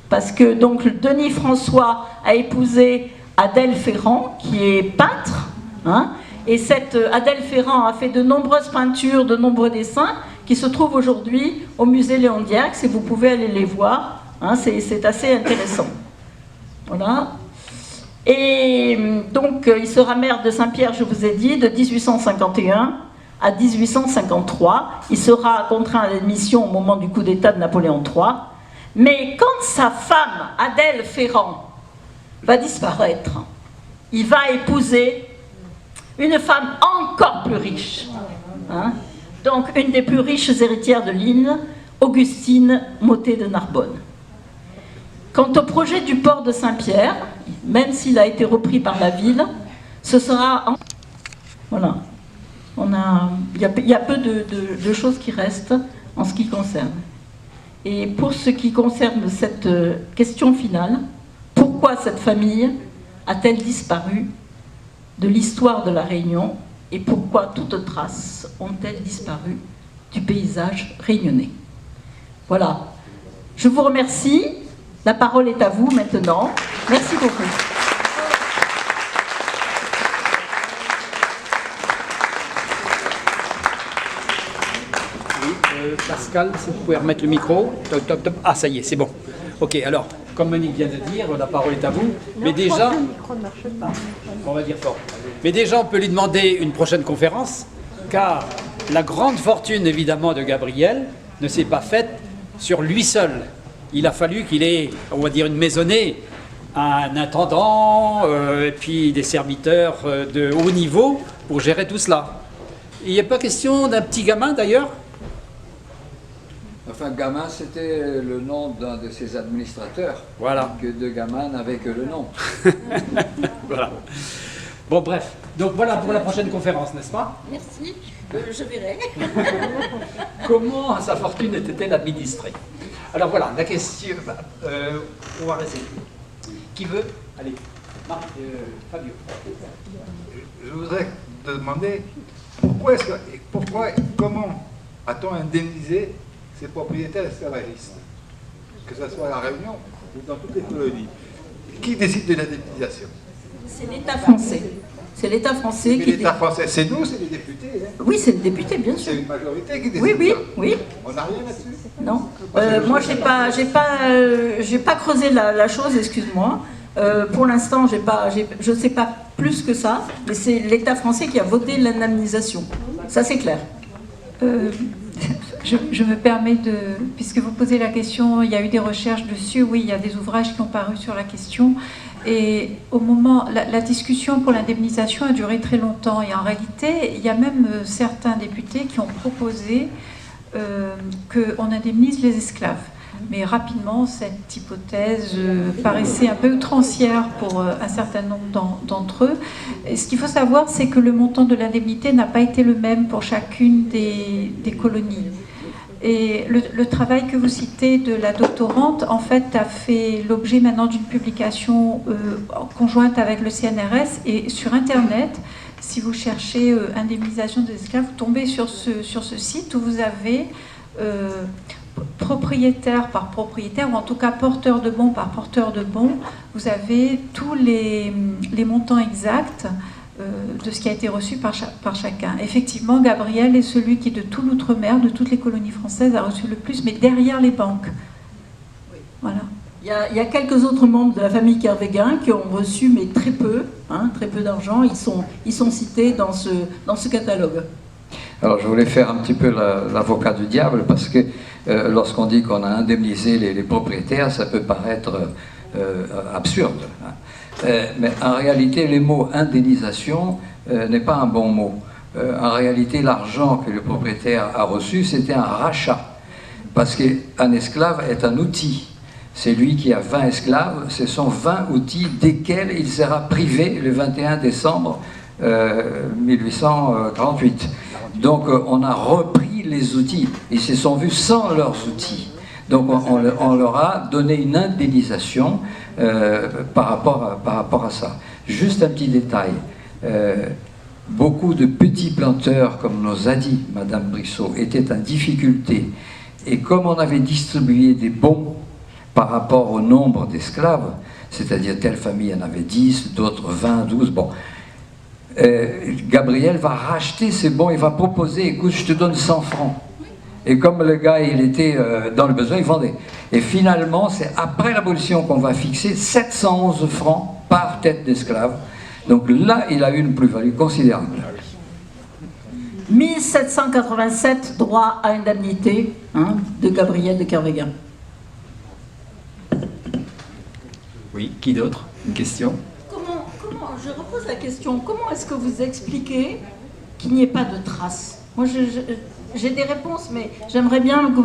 parce que donc Denis François a épousé Adèle Ferrand, qui est peintre, hein, et cette Adèle Ferrand a fait de nombreuses peintures, de nombreux dessins, qui se trouvent aujourd'hui au musée Léon Diax, et vous pouvez aller les voir, hein, c'est assez intéressant. Voilà. Et donc, il sera maire de Saint-Pierre, je vous ai dit, de 1851 à 1853. Il sera contraint à l'admission au moment du coup d'État de Napoléon III. Mais quand sa femme, Adèle Ferrand, va disparaître, il va épouser une femme encore plus riche. Hein, donc, une des plus riches héritières de Lille, Augustine Mottet de Narbonne. Quant au projet du port de Saint-Pierre, même s'il a été repris par la ville, ce sera... Voilà. Il y a peu de choses qui restent en ce qui concerne. Et pour ce qui concerne cette question finale, pourquoi cette famille a-t-elle disparu de l'histoire de la Réunion et pourquoi toutes traces ont-elles disparu du paysage réunionnais? Voilà. Je vous remercie. La parole est à vous maintenant. Merci beaucoup. Pascal, si vous pouvez remettre le micro. Top, top, top. Ah, ça y est, c'est bon. Ok, alors, comme Monique vient de dire, la parole est à vous. Mais déjà, on va dire fort. Mais déjà, on peut lui demander une prochaine conférence, car la grande fortune, évidemment, de Gabriel ne s'est pas faite sur lui seul. Il a fallu qu'il ait, on va dire, une maisonnée, un intendant, et puis des serviteurs de haut niveau pour gérer tout cela. Il n'y a pas question d'un petit gamin, d'ailleurs? Enfin, gamin, c'était le nom d'un de ses administrateurs. Voilà. Que de gamin n'avait que le nom. Voilà. Bon, bref. Donc voilà pour la prochaine conférence, n'est-ce pas? Merci, je verrai. Comment sa fortune était-elle administrée? Alors voilà, la question... on va rester. Qui veut? Allez, Marc, Fabio. Je voudrais te demander pourquoi et comment a-t-on indemnisé ces propriétaires esclavagistes, que ce soit à La Réunion ou dans toutes les colonies? Qui décide de l'indemnisation? C'est l'État français. C'est l'État français Mais qui... l'État français, c'est nous, c'est les députés. Hein. Oui, c'est le député, bien sûr. C'est une majorité qui décide. Oui, oui, ça. oui. On n'a rien là-dessus? Non. Moi, j'ai pas creusé la chose, excuse-moi. Pour l'instant, je ne sais pas plus que ça, mais c'est l'État français qui a voté l'indemnisation. Ça, c'est clair. Je me permets de... Puisque vous posez la question, il y a eu des recherches dessus, oui, il y a des ouvrages qui ont paru sur la question. Et au moment... La discussion pour l'indemnisation a duré très longtemps. Et en réalité, il y a même certains députés qui ont proposé qu'on indemnise les esclaves. Mais rapidement, cette hypothèse paraissait un peu outrancière pour un certain nombre d'entre eux. Et ce qu'il faut savoir, c'est que le montant de l'indemnité n'a pas été le même pour chacune des colonies. Et le travail que vous citez de la doctorante, en fait, a fait l'objet maintenant d'une publication conjointe avec le CNRS. Et sur Internet, si vous cherchez indemnisation des esclaves, vous tombez sur ce site où vous avez propriétaire par propriétaire, ou en tout cas porteur de bons par porteur de bons, vous avez tous les montants exacts de ce qui a été reçu par chacun. Effectivement, Gabriel est celui qui, de tout l'outre-mer, de toutes les colonies françaises, a reçu le plus, mais derrière les banques. Voilà. Il y a quelques autres membres de la famille Kervéguin qui ont reçu, mais très peu d'argent. Ils sont cités dans ce catalogue. Alors je voulais faire un petit peu l'avocat du diable, parce que lorsqu'on dit qu'on a indemnisé les propriétaires, ça peut paraître absurde. Mais en réalité, le mot indemnisation n'est pas un bon mot. En réalité, l'argent que le propriétaire a reçu, c'était un rachat. Parce qu'un esclave est un outil. C'est lui qui a 20 esclaves, ce sont 20 outils desquels il sera privé le 21 décembre 1848. Donc on a repris les outils. Ils se sont vus sans leurs outils. Donc on leur a donné une indemnisation par rapport à ça. Juste un petit détail. Beaucoup de petits planteurs, comme nous a dit Madame Brissot, étaient en difficulté. Et comme on avait distribué des bons par rapport au nombre d'esclaves, c'est-à-dire telle famille en avait 10, d'autres 20, 12, bon. Gabriel va racheter ces bons, il va proposer, écoute, je te donne 100 francs. Et comme le gars, il était dans le besoin, il vendait. Et finalement, c'est après l'abolition qu'on va fixer 711 francs par tête d'esclave. Donc là, il a eu une plus-value considérable. 1787 droit à indemnité de Gabriel de Kervéguin. Oui, qui d'autre? Une question? Je repose la question, comment est-ce que vous expliquez qu'il n'y ait pas de traces? Moi, j'ai des réponses, mais j'aimerais bien que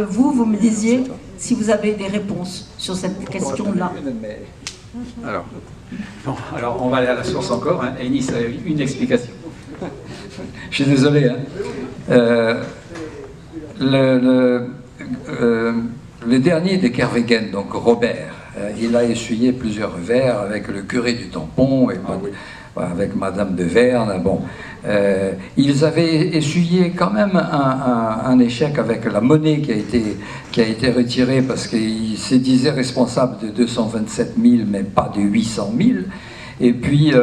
vous me disiez si vous avez des réponses sur cette question-là. Alors, on va aller à la source encore. Ennis a une explication. Je suis désolé. Le dernier des Kervéguin, donc Robert, il a essuyé plusieurs revers avec le curé du Tampon et avec Madame de Verne. Bon, ils avaient essuyé quand même un échec avec la monnaie qui a été retirée parce qu'ils se disaient responsables de 227 000 mais pas de 800 000. Et puis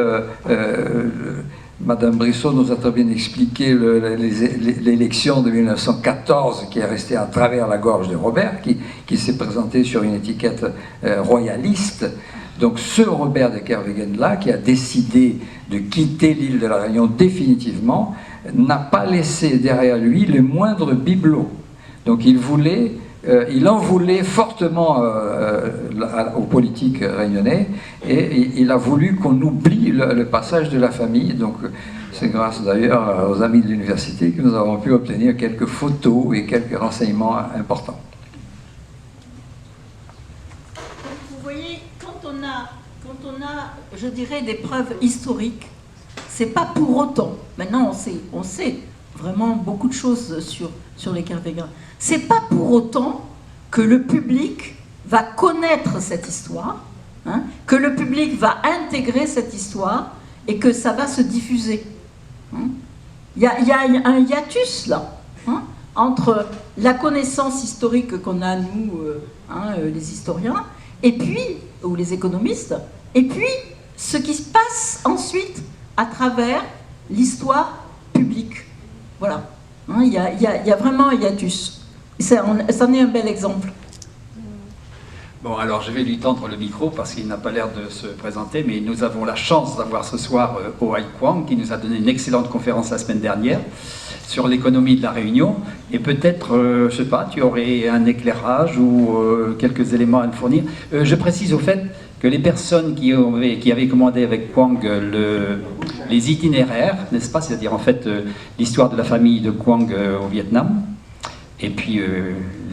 Madame Brissot nous a très bien expliqué l'élection de 1914 qui est restée à travers la gorge de Robert, qui s'est présenté sur une étiquette royaliste. Donc ce Robert de Kervéguin-là, qui a décidé de quitter l'île de la Réunion définitivement, n'a pas laissé derrière lui le moindre bibelot. Donc il en voulait fortement aux politiques réunionnais, et il a voulu qu'on oublie le passage de la famille. Donc c'est grâce d'ailleurs aux amis de l'université que nous avons pu obtenir quelques photos et quelques renseignements importants. Vous voyez, quand on a, je dirais, des preuves historiques, c'est pas pour autant, maintenant on sait vraiment beaucoup de choses sur les Kervéguin. C'est pas pour autant que le public va connaître cette histoire, que le public va intégrer cette histoire et que ça va se diffuser. Il y a un hiatus là, entre la connaissance historique qu'on a, nous, les historiens, et puis, ou les économistes, et puis ce qui se passe ensuite à travers l'histoire publique. Voilà. Il y a vraiment un hiatus. C'en est un bel exemple. Bon, alors je vais lui tendre le micro parce qu'il n'a pas l'air de se présenter, mais nous avons la chance d'avoir ce soir Oai Kwang qui nous a donné une excellente conférence la semaine dernière sur l'économie de la Réunion. Et peut-être, je ne sais pas, tu aurais un éclairage ou quelques éléments à nous fournir. Je précise au fait que les personnes qui avaient commandé avec Kwang les itinéraires, n'est-ce pas, c'est-à-dire en fait l'histoire de la famille de Kwang au Vietnam, et puis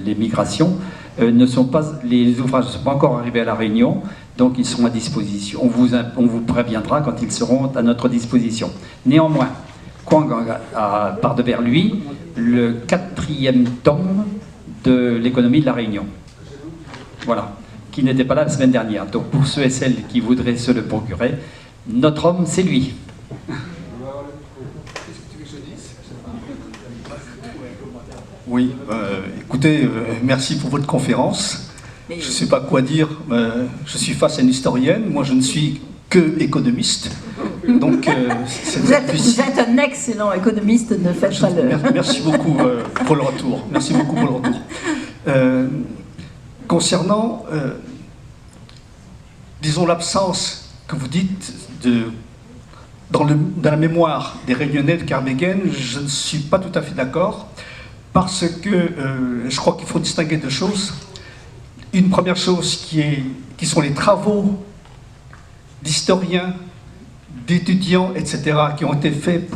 les migrations, les ouvrages ne sont pas encore arrivés à La Réunion, donc ils sont à disposition. On vous préviendra quand ils seront à notre disposition. Néanmoins, Kwang part devers lui le 4e tome de l'économie de La Réunion. Voilà, qui n'était pas là la semaine dernière. Donc pour ceux et celles qui voudraient se le procurer, notre homme, c'est lui. Oui, écoutez, merci pour votre conférence. Je ne sais pas quoi dire. Je suis face à une historienne. Moi, je ne suis que économiste. Donc, vous êtes un excellent économiste. Ne faites pas le... Merci beaucoup pour le retour. Merci beaucoup pour le retour. Concernant, disons, l'absence que vous dites dans la mémoire des Réunionnais de Kervegen, je ne suis pas tout à fait d'accord. Parce que je crois qu'il faut distinguer deux choses. Une première chose qui sont les travaux d'historiens, d'étudiants, etc., qui ont été faits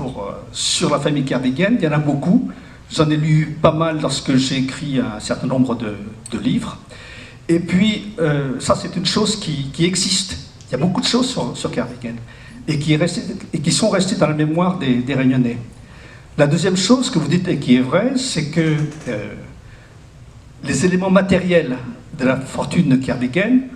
sur la famille Kervegen. Il y en a beaucoup. J'en ai lu pas mal lorsque j'ai écrit un certain nombre de livres. Et puis, ça c'est une chose qui existe. Il y a beaucoup de choses sur Kervegen et qui sont restées dans la mémoire des Réunionnais. La deuxième chose que vous dites et qui est vraie, c'est que les éléments matériels de la fortune de Kervegen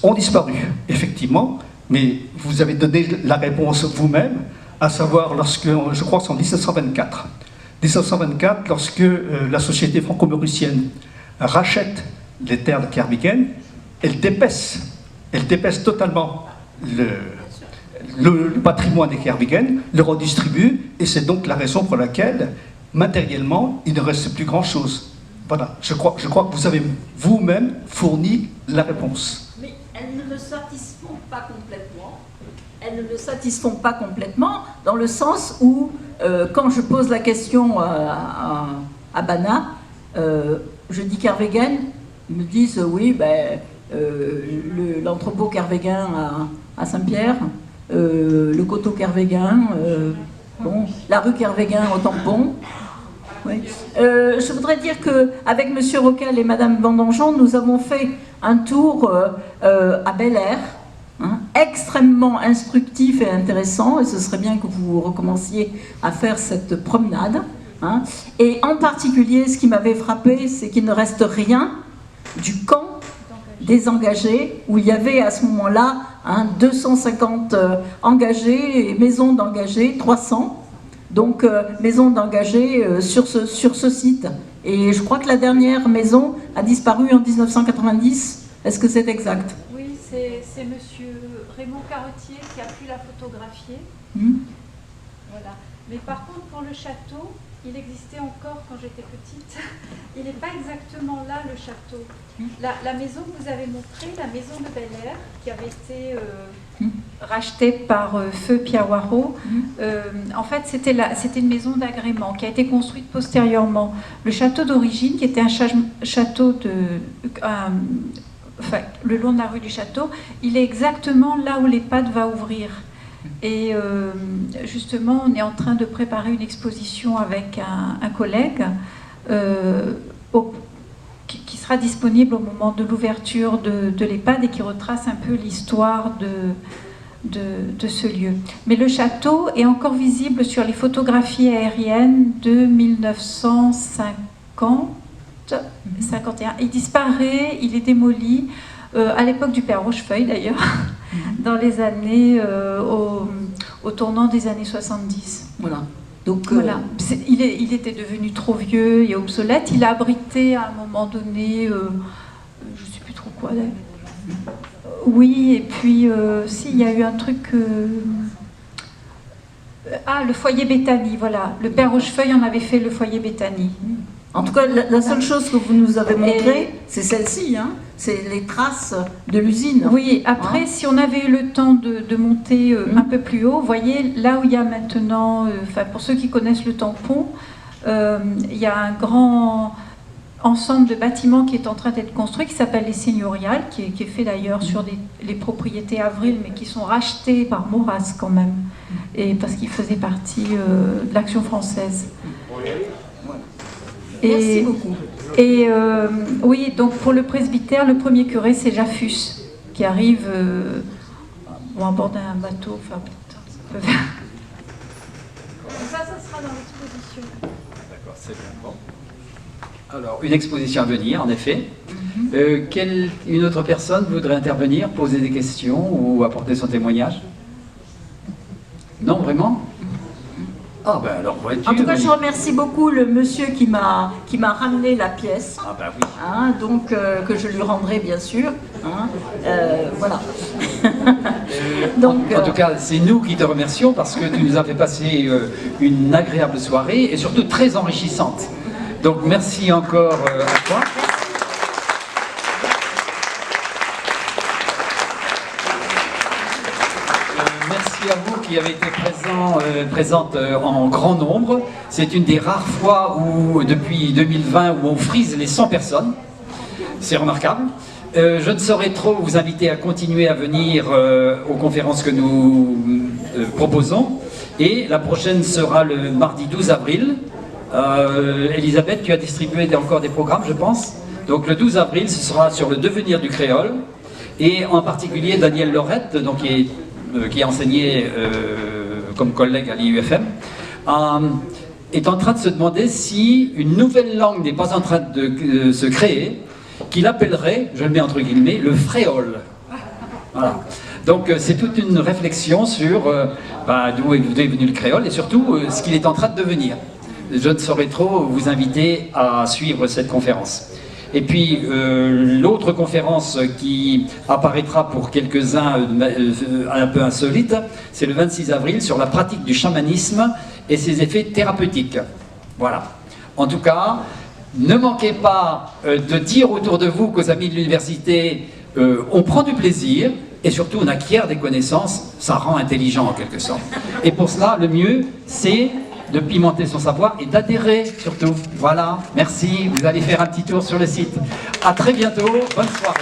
ont disparu, effectivement, mais vous avez donné la réponse vous-même, à savoir lorsque, je crois que c'est en 1724. 1724, lorsque la société franco-mauricienne rachète les terres de Kervegen, elle dépaisse totalement le patrimoine des Kervegen, le redistribue, et c'est donc la raison pour laquelle, matériellement, il ne reste plus grand-chose. Voilà, je crois que vous avez vous-même fourni la réponse. Mais elles ne le satisfont pas complètement. Elles ne le satisfont pas complètement, dans le sens où, quand je pose la question à Bana, je dis Kervegen, ils me disent oui, l'entrepôt Kervegen à Saint-Pierre, le coteau Kervegen, la rue Kervegen au Tampon. Oui. Je voudrais dire qu'avec M. Roquel et Mme Vendangeon, nous avons fait un tour à Bel-Air, extrêmement instructif et intéressant, et ce serait bien que vous recommenciez à faire cette promenade. Et en particulier, ce qui m'avait frappé, c'est qu'il ne reste rien du camp des engagés, où il y avait à ce moment-là 250 engagés et maisons d'engagés, 300. Donc maisons d'engagés sur ce site. Et je crois que la dernière maison a disparu en 1990. Est-ce que c'est exact? Oui, c'est monsieur Raymond Carottier qui a pu la photographier. Voilà. Mais par contre, pour le château, il existait encore quand j'étais petite. Il n'est pas exactement là, le château. La maison que vous avez montrée, la maison de Bel-Air, qui avait été rachetée par Feu Pierre Warraud, en fait, c'était une maison d'agrément qui a été construite postérieurement. Le château d'origine, qui était un château le long de la rue du Château, il est exactement là où l'EHPAD va ouvrir. Et justement, on est en train de préparer une exposition avec un collègue qui sera disponible au moment de l'ouverture de l'EHPAD et qui retrace un peu l'histoire de ce lieu. Mais le château est encore visible sur les photographies aériennes de 1951. Il disparaît, il est démoli, à l'époque du père Rochefeuille d'ailleurs, dans les années, au tournant des années 70. Voilà. Donc, voilà. Il était devenu trop vieux et obsolète. Il a abrité à un moment donné, je ne sais plus trop quoi. Oui, et puis, si, il y a eu un truc... le foyer Béthanie, voilà. Le père Rochefeuille en avait fait le foyer Béthanie. En tout cas, la seule chose que vous nous avez montrée, c'est celle-ci, c'est les traces de l'usine. Oui, après, si on avait eu le temps de monter un peu plus haut, vous voyez, là où il y a maintenant, pour ceux qui connaissent le tampon, il y a un grand ensemble de bâtiments qui est en train d'être construit, qui s'appelle les Seigneuriales, qui est fait d'ailleurs sur les propriétés Avril, mais qui sont rachetées par Maurras quand même, et parce qu'ils faisaient partie de l'Action française. Merci beaucoup. Et oui, donc pour le presbytère, le premier curé, c'est Jaffus, qui arrive à bord d'un bateau. Enfin, ça sera dans l'exposition. D'accord, c'est bien. Bon. Alors, une exposition à venir, en effet. Une autre personne voudrait intervenir, poser des questions ou apporter son témoignage? Non, vraiment? Ah ben alors, vois-tu... En tout cas, je remercie beaucoup le monsieur qui m'a ramené la pièce. Ah ben oui. Hein, donc, que je lui rendrai, bien sûr. Hein, voilà. Donc, en tout cas, c'est nous qui te remercions parce que tu nous as fait passer une agréable soirée et surtout très enrichissante. Donc, merci encore à toi. Merci à vous qui avez été présente en grand nombre. C'est une des rares fois où, depuis 2020, où on frise les 100 personnes. C'est remarquable. Je ne saurais trop vous inviter à continuer à venir aux conférences que nous proposons. Et la prochaine sera le mardi 12 avril. Elisabeth, tu as distribué encore des programmes, je pense. Donc le 12 avril, ce sera sur le devenir du créole. Et en particulier, Daniel Lorette, donc, qui a enseigné comme collègue à l'IUFM, est en train de se demander si une nouvelle langue n'est pas en train de se créer, qu'il appellerait, je le mets entre guillemets, le fréole. Voilà. Donc c'est toute une réflexion sur d'où est venu le créole et surtout ce qu'il est en train de devenir. Je ne saurais trop vous inviter à suivre cette conférence. Et puis l'autre conférence qui apparaîtra pour quelques-uns un peu insolite, c'est le 26 avril sur la pratique du chamanisme et ses effets thérapeutiques. Voilà. En tout cas, ne manquez pas de dire autour de vous qu'aux amis de l'université, on prend du plaisir et surtout on acquiert des connaissances, ça rend intelligent en quelque sorte. Et pour cela, le mieux, c'est de pimenter son savoir et d'adhérer surtout. Voilà, merci, vous allez faire un petit tour sur le site. À très bientôt, bonne soirée.